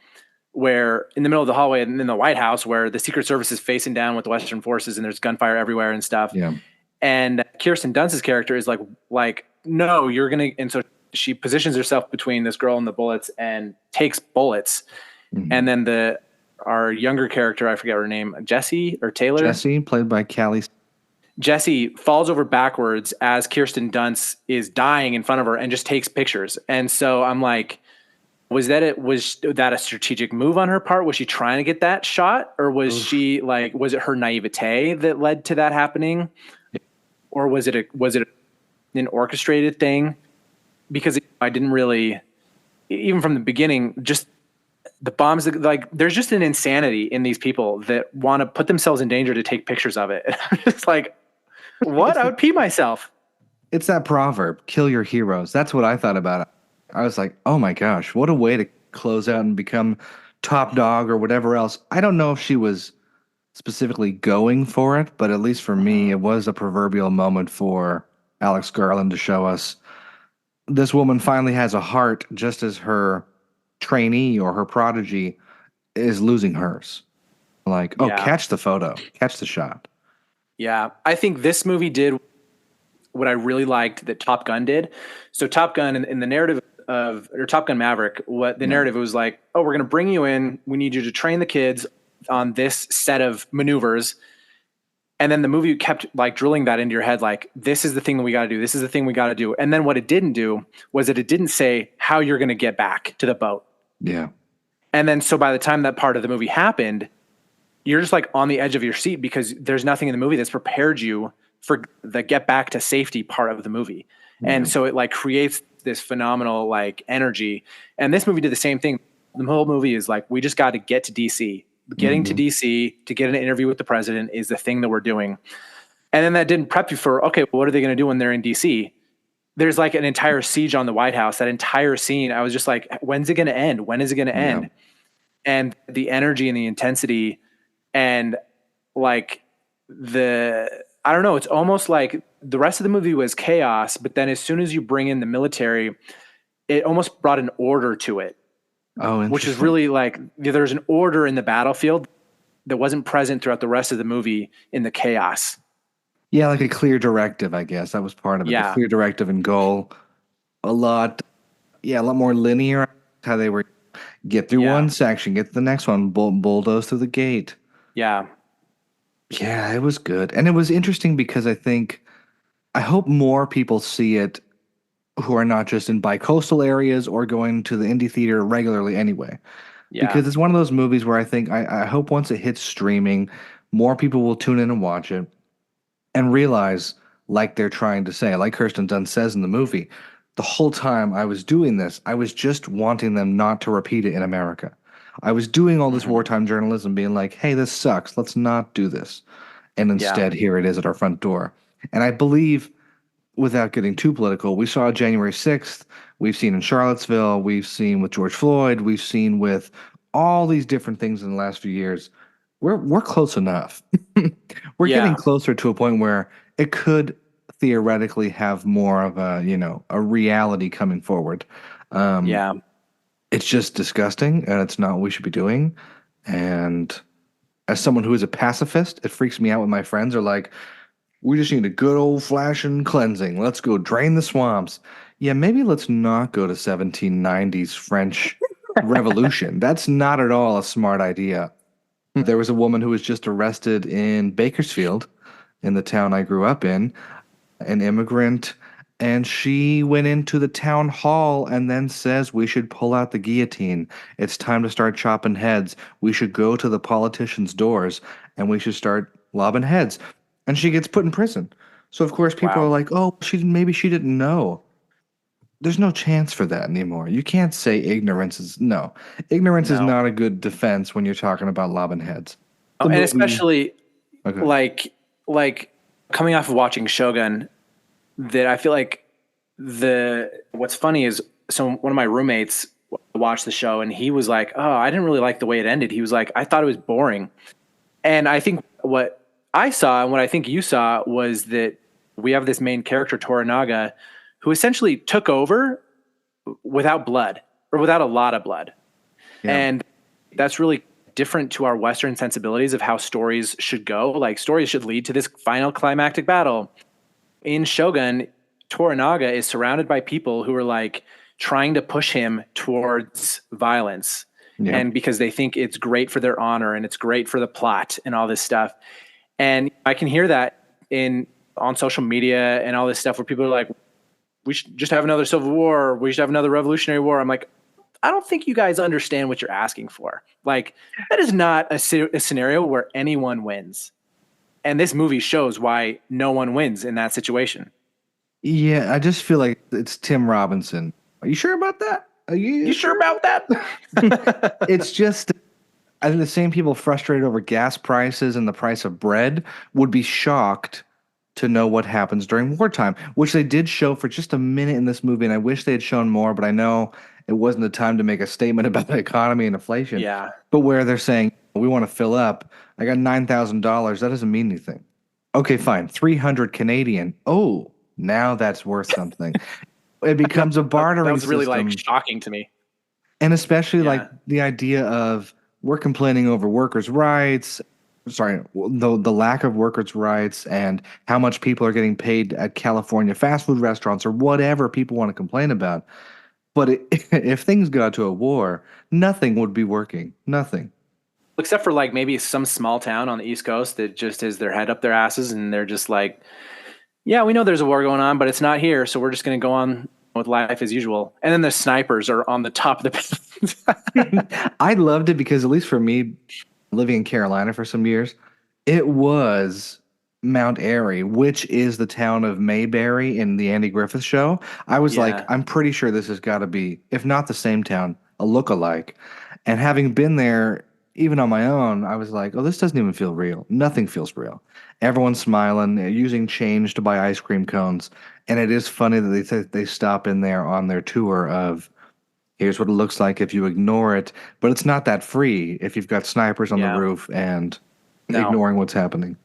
in the middle of the hallway in the White House where the Secret Service is facing down with the Western forces and there's gunfire everywhere and stuff. Yeah. And Kirsten Dunst's character is like, no, you're going to, and so she positions herself between this girl and the bullets and takes bullets. Mhm. And then our younger character, I forget her name, Jesse or Taylor. Jesse, played by Callie. Jesse falls over backwards as Kirsten Dunst is dying in front of her and just takes pictures. And so I'm like, was that a strategic move on her part? Was she trying to get that shot? Or was she like, was it her naivete that led to that happening? Or was it an orchestrated thing? Because I didn't really, even from the beginning, just the bombs, like there's just an insanity in these people that want to put themselves in danger to take pictures of it. I'm just like, what? I would pee myself. It's that proverb, kill your heroes. That's what I thought about it. I was like, oh my gosh, what a way to close out and become top dog or whatever else. I don't know if she was specifically going for it, but at least for me, it was a proverbial moment for Alex Garland to show us this woman finally has a heart, just as her trainee or her prodigy is losing hers. Like, oh, Yeah. catch the photo, catch the shot. Yeah. I think this movie did what I really liked that Top Gun did. So Top Gun in the narrative or Top Gun Maverick, what the narrative was like, oh, we're going to bring you in. We need you to train the kids on this set of maneuvers. And then the movie kept like drilling that into your head. Like, this is the thing that we got to do. This is the thing we got to do. And then what it didn't do was that it didn't say how you're going to get back to the boat. Yeah. And then, so by the time that part of the movie happened, you're just like on the edge of your seat because there's nothing in the movie that's prepared you for the get back to safety part of the movie. And so it like creates this phenomenal like energy. And this movie did the same thing. The whole movie is like, we just got to get to DC. Getting to DC to get an interview with the president is the thing that we're doing. And then that didn't prep you for, okay, what are they going to do when they're in DC? There's like an entire siege on the White House. That entire scene, I was just like, when's it going to end? When is it going to end? And the energy and the intensity and like I don't know. It's almost like the rest of the movie was chaos, but then as soon as you bring in the military, it almost brought an order to it, Oh, which is interesting. really like there's an order in the battlefield that wasn't present throughout the rest of the movie in the chaos. Yeah, like a clear directive, I guess. That was part of it. The Yeah. clear directive and goal. A lot more linear. How they were get through Yeah. one section, get to the next one, bulldoze through the gate. Yeah. Yeah, it was good. And it was interesting because I hope more people see it who are not just in bi-coastal areas or going to the indie theater regularly anyway. Yeah. Because it's one of those movies where I hope once it hits streaming, more people will tune in and watch it and realize, like they're trying to say, like Kirsten Dunst says in the movie, the whole time I was doing this, I was just wanting them not to repeat it in America. I was doing all this wartime journalism, being like, hey, this sucks. Let's not do this. And instead, here it is at our front door. And I believe, without getting too political, we saw January 6th. We've seen in Charlottesville. We've seen with George Floyd. We've seen with all these different things in the last few years. We're close enough. We're Yeah. getting closer to a point where it could theoretically have more of a reality coming forward. Yeah. It's just disgusting, and it's not what we should be doing. And as someone who is a pacifist, it freaks me out when my friends are like, we just need a good old fashioned cleansing. Let's go drain the swamps. Yeah, maybe let's not go to 1790s French Revolution. That's not at all a smart idea. There was a woman who was just arrested in Bakersfield, in the town I grew up in, an immigrant, and she went into the town hall and then says we should pull out the guillotine. It's time to start chopping heads. We should go to the politicians' doors and we should start lobbing heads. And she gets put in prison. So of course people Wow. are like, "Oh, maybe she didn't know." There's no chance for that anymore. You can't say ignorance is no. Ignorance is No. not a good defense when you're talking about lobbing heads. Oh, The and movie- especially Okay. like coming off of watching Shogun, that I feel like what's funny is, so one of my roommates watched the show and he was like, "Oh, I didn't really like the way it ended." He was like, "I thought it was boring." And I think what I saw and what I think you saw was that we have this main character, Toranaga, who essentially took over without blood, or without a lot of blood. Yeah. And that's really different to our Western sensibilities of how stories should go. Like, stories should lead to this final climactic battle. In Shogun, Toranaga is surrounded by people who are like trying to push him towards violence. Yeah. And because they think it's great for their honor and it's great for the plot and all this stuff. And I can hear that on social media and all this stuff where people are like, we should just have another civil war, or we should have another revolutionary war. I'm like, I don't think you guys understand what you're asking for. Like, that is not a scenario where anyone wins. And this movie shows why no one wins in that situation. Yeah, I just feel like it's Tim Robinson. Are you sure about that? Are You sure about that? It's just, I think the same people frustrated over gas prices and the price of bread would be shocked to know what happens during wartime, which they did show for just a minute in this movie, and I wish they had shown more, but I know it wasn't the time to make a statement about the economy and inflation. Yeah. But where they're saying, we want to fill up, I got $9,000, that doesn't mean anything. Okay, fine, 300 Canadian. Oh, now that's worth something. It becomes a bartering That was really system. like shocking to me. And especially Yeah. like the idea of we're complaining over workers' rights, the lack of workers' rights and how much people are getting paid at California fast food restaurants or whatever people want to complain about. But if things got to a war, nothing would be working. Nothing. Except for like maybe some small town on the East Coast that just has their head up their asses and they're just like, yeah, we know there's a war going on, but it's not here. So we're just going to go on with life as usual. And then the snipers are on the top of the I loved it because, at least for me, living in Carolina for some years, it was Mount Airy, which is the town of Mayberry in the Andy Griffith Show. I was Yeah. like, I'm pretty sure this has got to be, if not the same town, a look-alike. And having been there, even on my own, I was like, oh, this doesn't even feel real. Nothing feels real. Everyone's smiling, they're using change to buy ice cream cones. And it is funny that they stop in there on their tour of, here's what it looks like if you ignore it. But it's not that free if you've got snipers on Yeah. the roof and No. ignoring what's happening.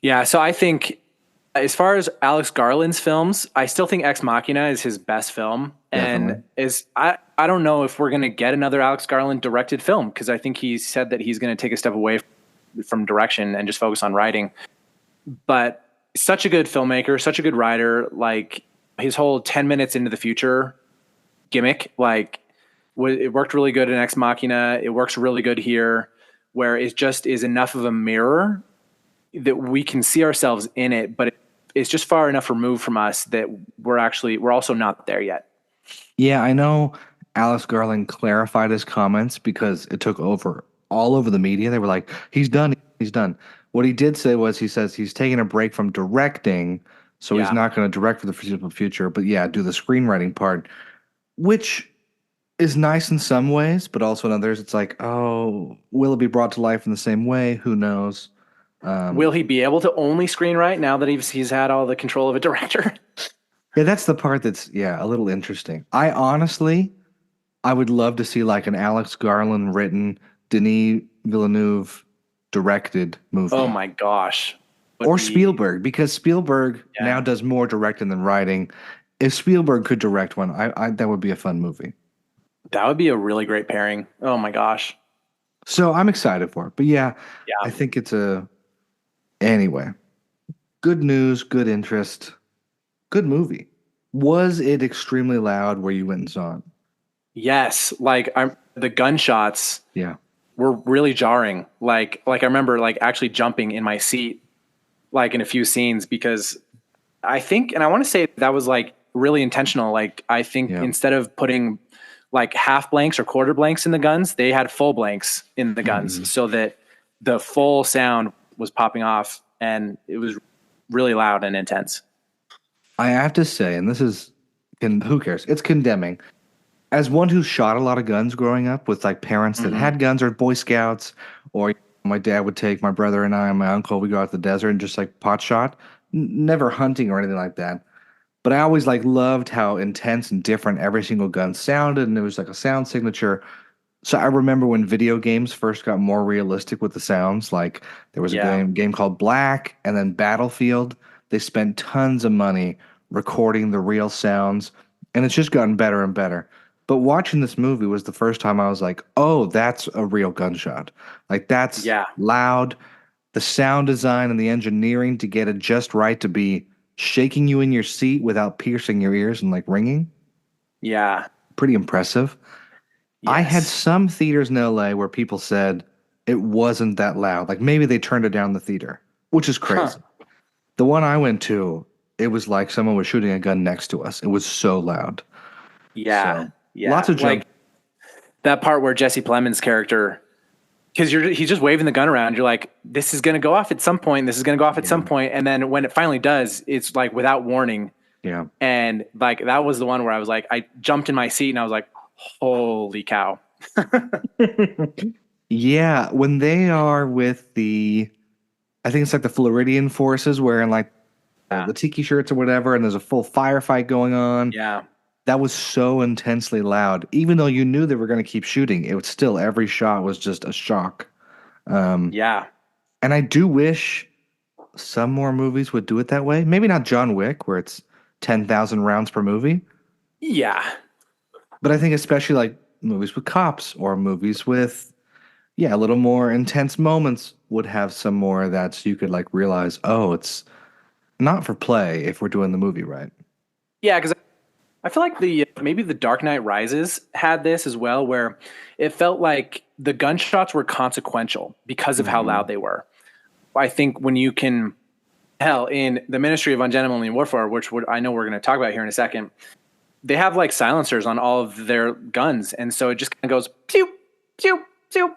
Yeah, so I think As far as Alex Garland's films, I still think Ex Machina is his best film. Definitely. And I don't know if we're going to get another Alex Garland directed film, because I think he said that he's going to take a step away from direction and just focus on writing. But such a good filmmaker, such a good writer. Like his whole 10 minutes into the future gimmick, like it worked really good in Ex Machina. It works really good here, where it just is enough of a mirror that we can see ourselves in it, but it's just far enough removed from us that we're also not there yet. Yeah, I know Alex Garland clarified his comments because it took over all over the media. They were like, he's done. He's done. What he did say was he says he's taking a break from directing, so he's Yeah. not going to direct for the foreseeable future, but yeah, do the screenwriting part, which is nice in some ways, but also in others, it's like, oh, will it be brought to life in the same way? Who knows? Will he be able to only screenwrite now that he's had all the control of a director? Yeah, that's the part that's, yeah, a little interesting. I would love to see like an Alex Garland written, Denis Villeneuve directed movie. Oh my gosh. Or Spielberg, because Spielberg now does more directing than writing. If Spielberg could direct one, that would be a fun movie. That would be a really great pairing. Oh my gosh. So I'm excited for it. But yeah, Yeah. I think anyway, good news, good interest, good movie. Was it extremely loud where you went and saw it? Yes. Like the gunshots Yeah. were really jarring. Like I remember like actually jumping in my seat, like in a few scenes, because I think, and I want to say that was like really intentional. Like I think instead of putting like half blanks or quarter blanks in the guns, they had full blanks in the guns so that the full sound was popping off, and it was really loud and intense. I have to say, and who cares? It's condemning. As one who shot a lot of guns growing up with like parents that had guns or Boy Scouts, or my dad would take my brother and I and my uncle, we go out to the desert and just like pot shot, never hunting or anything like that. But I always like loved how intense and different every single gun sounded, and it was like a sound signature. So I remember when video games first got more realistic with the sounds, like there was a game called Black and then Battlefield. They spent tons of money recording the real sounds, and it's just gotten better and better. But watching this movie was the first time I was like, oh, that's a real gunshot. Like that's loud. The sound design and the engineering to get it just right to be shaking you in your seat without piercing your ears and like ringing. Yeah. Pretty impressive. Yes. I had some theaters in LA where people said it wasn't that loud. Like maybe they turned it down the theater, which is crazy. The one I went to, it was like someone was shooting a gun next to us. It was so loud. Yeah. So, Yeah. Lots of like that part where Jesse Plemons' character, because he's just waving the gun around. You're like, this is going to go off at some point. This is going to go off at some point. And then when it finally does, it's like without warning. Yeah. And like, that was the one where I was like, I jumped in my seat and I was like, holy cow. Yeah. When they are with I think it's like the Floridian forces wearing like the tiki shirts or whatever, and there's a full firefight going on. Yeah. That was so intensely loud. Even though you knew they were going to keep shooting, it was still, every shot was just a shock. Yeah. And I do wish some more movies would do it that way. Maybe not John Wick, where it's 10,000 rounds per movie. Yeah. But I think especially like movies with cops or movies with, a little more intense moments would have some more of that, so you could like realize, oh, it's not for play if we're doing the movie right. Yeah, because I feel like maybe the Dark Knight Rises had this as well, where it felt like the gunshots were consequential because of how loud they were. I think when you can, in the Ministry of Ungentlemanly Warfare, which I know we're going to talk about here in a second, they have like silencers on all of their guns, and so it just kind of goes pew pew pew,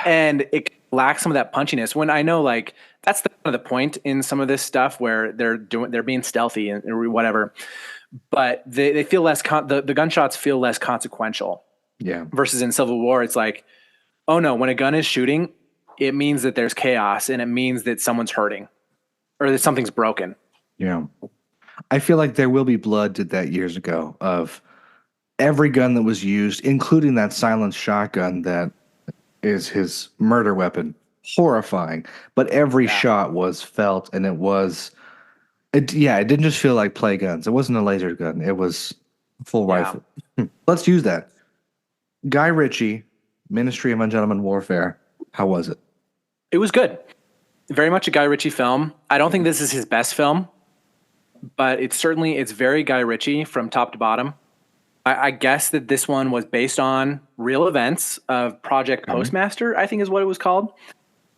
and it lacks some of that punchiness. When I know like that's the point in some of this stuff where they're being stealthy and whatever. But they feel less the gunshots feel less consequential. Yeah. Versus in Civil War, it's like, oh no, when a gun is shooting, it means that there's chaos and it means that someone's hurting or that something's broken. Yeah. I feel like There Will Be Blood did that years ago, of every gun that was used, including that silenced shotgun that is his murder weapon. Horrifying. But every shot was felt, and it It didn't just feel like play guns. It wasn't a laser gun. It was full rifle. Let's use that. Guy Ritchie, Ministry of Ungentlemanly Warfare. How was it? It was good. Very much a Guy Ritchie film. I don't think this is his best film, but it's very Guy Ritchie from top to bottom. I guess that this one was based on real events of Project Postmaster, I think is what it was called,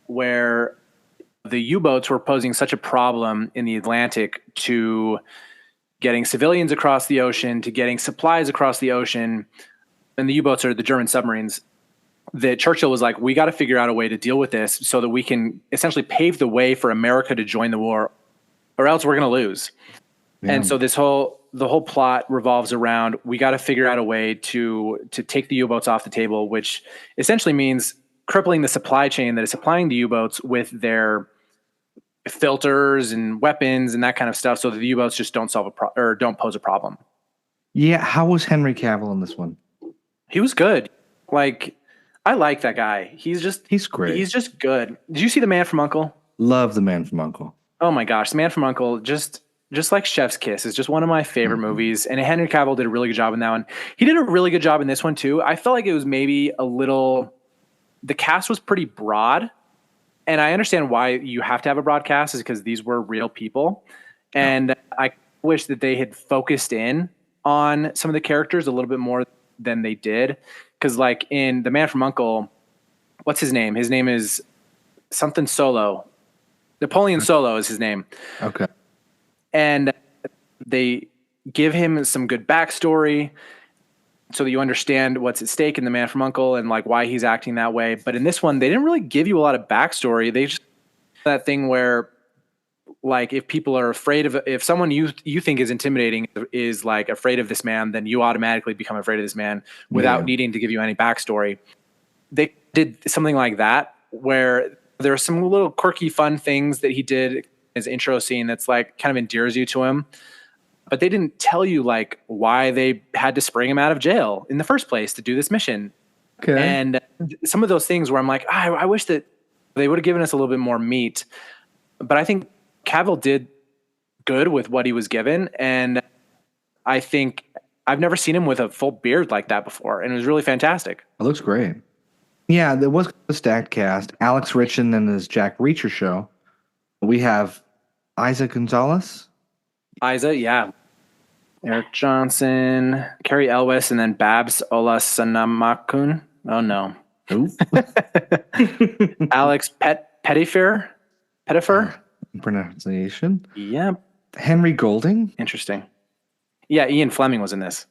where the U-boats were posing such a problem in the Atlantic to getting civilians across the ocean, to getting supplies across the ocean. And the U-boats are the German submarines. That Churchill was like, we got to figure out a way to deal with this so that we can essentially pave the way for America to join the war, or else we're going to lose. Yeah. And so the whole plot revolves around, we got to figure out a way to take the U-boats off the table, which essentially means crippling the supply chain that is supplying the U-boats with their filters and weapons and that kind of stuff, so that the U-boats just don't don't pose a problem. Yeah, how was Henry Cavill in this one? He was good. Like, I like that guy. He's great. He's just good. Did you see The Man from U.N.C.L.E.? Love The Man from U.N.C.L.E. Oh my gosh, The Man from U.N.C.L.E. just like Chef's Kiss is just one of my favorite movies. And Henry Cavill did a really good job in that one. He did a really good job in this one too. I felt like it was maybe the cast was pretty broad. And I understand why you have to have a broad cast, is because these were real people. And I wish that they had focused in on some of the characters a little bit more than they did. Because like in The Man from U.N.C.L.E., what's his name? His name is something Solo. Napoleon Solo is his name. Okay. And they give him some good backstory so that you understand what's at stake in The Man from U.N.C.L.E. and like why he's acting that way. But in this one, they didn't really give you a lot of backstory. They just that thing where like if people are afraid of, if someone you think is intimidating is like afraid of this man, then you automatically become afraid of this man without needing to give you any backstory. They did something like that where there are some little quirky, fun things that he did in his intro scene that's like kind of endears you to him. But they didn't tell you like why they had to spring him out of jail in the first place to do this mission. Okay. And some of those things where I'm like, I wish that they would have given us a little bit more meat. But I think Cavill did good with what he was given. And I think I've never seen him with a full beard like that before. And it was really fantastic. It looks great. Yeah, there was a stacked cast. Alex Richin and his Jack Reacher show. We have Isa Gonzalez. Isa, yeah. Eric Johnson, Carrie Elwes, and then Babs Olasanamakun. Oh, no. Who? Alex Pettyfer? Pronunciation? Yeah. Henry Golding? Interesting. Yeah, Ian Fleming was in this.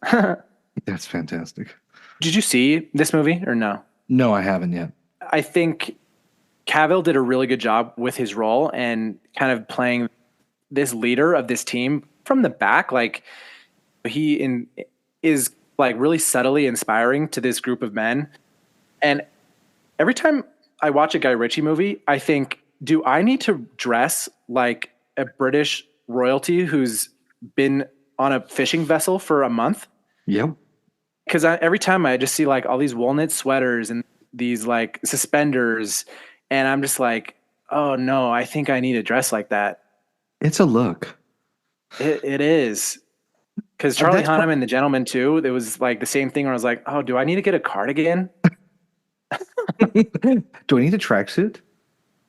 That's fantastic. Did you see this movie or no? No, I haven't yet. I think Cavill did a really good job with his role and kind of playing this leader of this team from the back. Like he is like really subtly inspiring to this group of men. And every time I watch a Guy Ritchie movie, I think, do I need to dress like a British royalty who's been on a fishing vessel for a month? Yep. Because every time I just see like all these walnut sweaters and these like suspenders, and I'm just like, oh no, I think I need to dress like that. It's a look. It is. Because Charlie Hunnam and The Gentleman too, it was like the same thing where I was like, oh, do I need to get a cardigan? Do I need a tracksuit?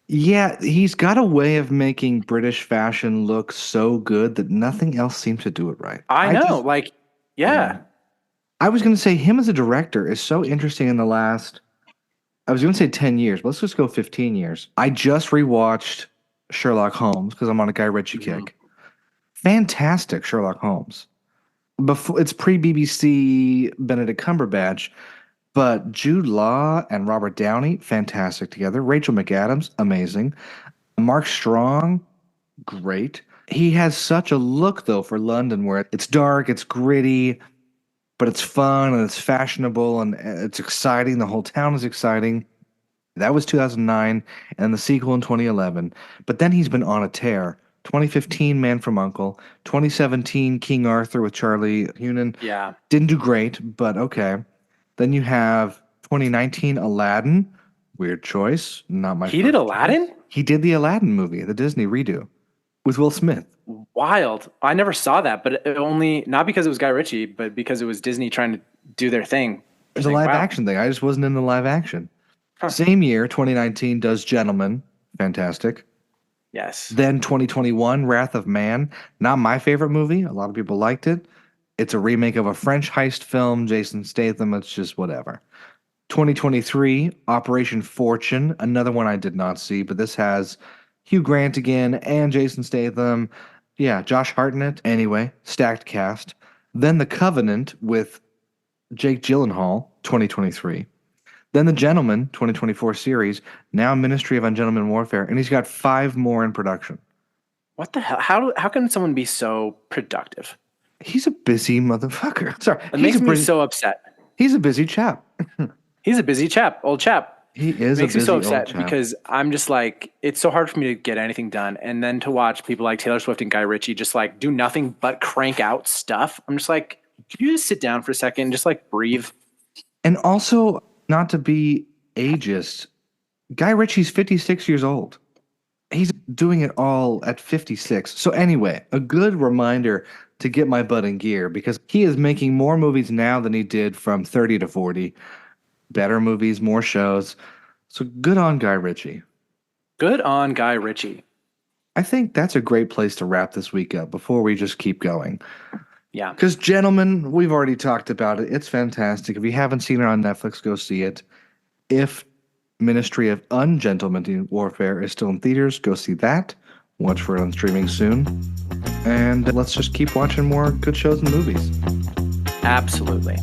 Yeah, he's got a way of making British fashion look so good that nothing else seems to do it right. I know. Yeah. I was going to say him as a director is so interesting in the last, I was going to say 10 years, but let's just go 15 years. I just rewatched Sherlock Holmes because I'm on a Guy Ritchie kick. Fantastic Sherlock Holmes. It's pre-BBC Benedict Cumberbatch, but Jude Law and Robert Downey, fantastic together. Rachel McAdams, amazing. Mark Strong, great. He has such a look, though, for London where it's dark, it's gritty, but it's fun and it's fashionable and it's exciting. The whole town is exciting. That was 2009 and the sequel in 2011. But then he's been on a tear. 2015, Man from U.N.C.L.E. 2017, King Arthur with Charlie Hunnam. Yeah. Didn't do great, but okay. Then you have 2019, Aladdin. Weird choice. Not my He did Aladdin? He did the Aladdin movie, the Disney redo, with Will Smith. wild. I never saw that, but it only not because it was Guy Ritchie, but because it was Disney trying to do their thing. It's a live action thing. I just wasn't into live action. Huh. Same year, 2019, does Gentleman. Fantastic. Yes. Then 2021, Wrath of Man. Not my favorite movie. A lot of people liked it. It's a remake of a French heist film. Jason Statham. It's just whatever. 2023, Operation Fortune. Another one I did not see, but this has Hugh Grant again and Jason Statham. Yeah, Josh Hartnett. Anyway, stacked cast. Then The Covenant with Jake Gyllenhaal, 2023. Then The Gentleman, 2024 series. Now Ministry of Ungentlemanly Warfare. And he's got 5 more in production. What the hell? How can someone be so productive? He's a busy motherfucker. Sorry. It makes me so upset. He's a busy chap. He's a busy chap, old chap. He is. Makes a me so busy old upset chap. because I'm just like, it's so hard for me to get anything done. And then to watch people like Taylor Swift and Guy Ritchie just like do nothing but crank out stuff. I'm just like, can you just sit down for a second and just like breathe? And also, not to be ageist, Guy Ritchie's 56 years old. He's doing it all at 56. So anyway, a good reminder to get my butt in gear because he is making more movies now than he did from 30 to 40. Better movies, more shows. So good on Guy Ritchie. Good on Guy Ritchie. I think that's a great place to wrap this week up before we just keep going. Yeah. Because, gentlemen, we've already talked about it. It's fantastic. If you haven't seen it on Netflix, go see it. If Ministry of Ungentlemanly Warfare is still in theaters, go see that. Watch for it on streaming soon. And let's just keep watching more good shows and movies. Absolutely.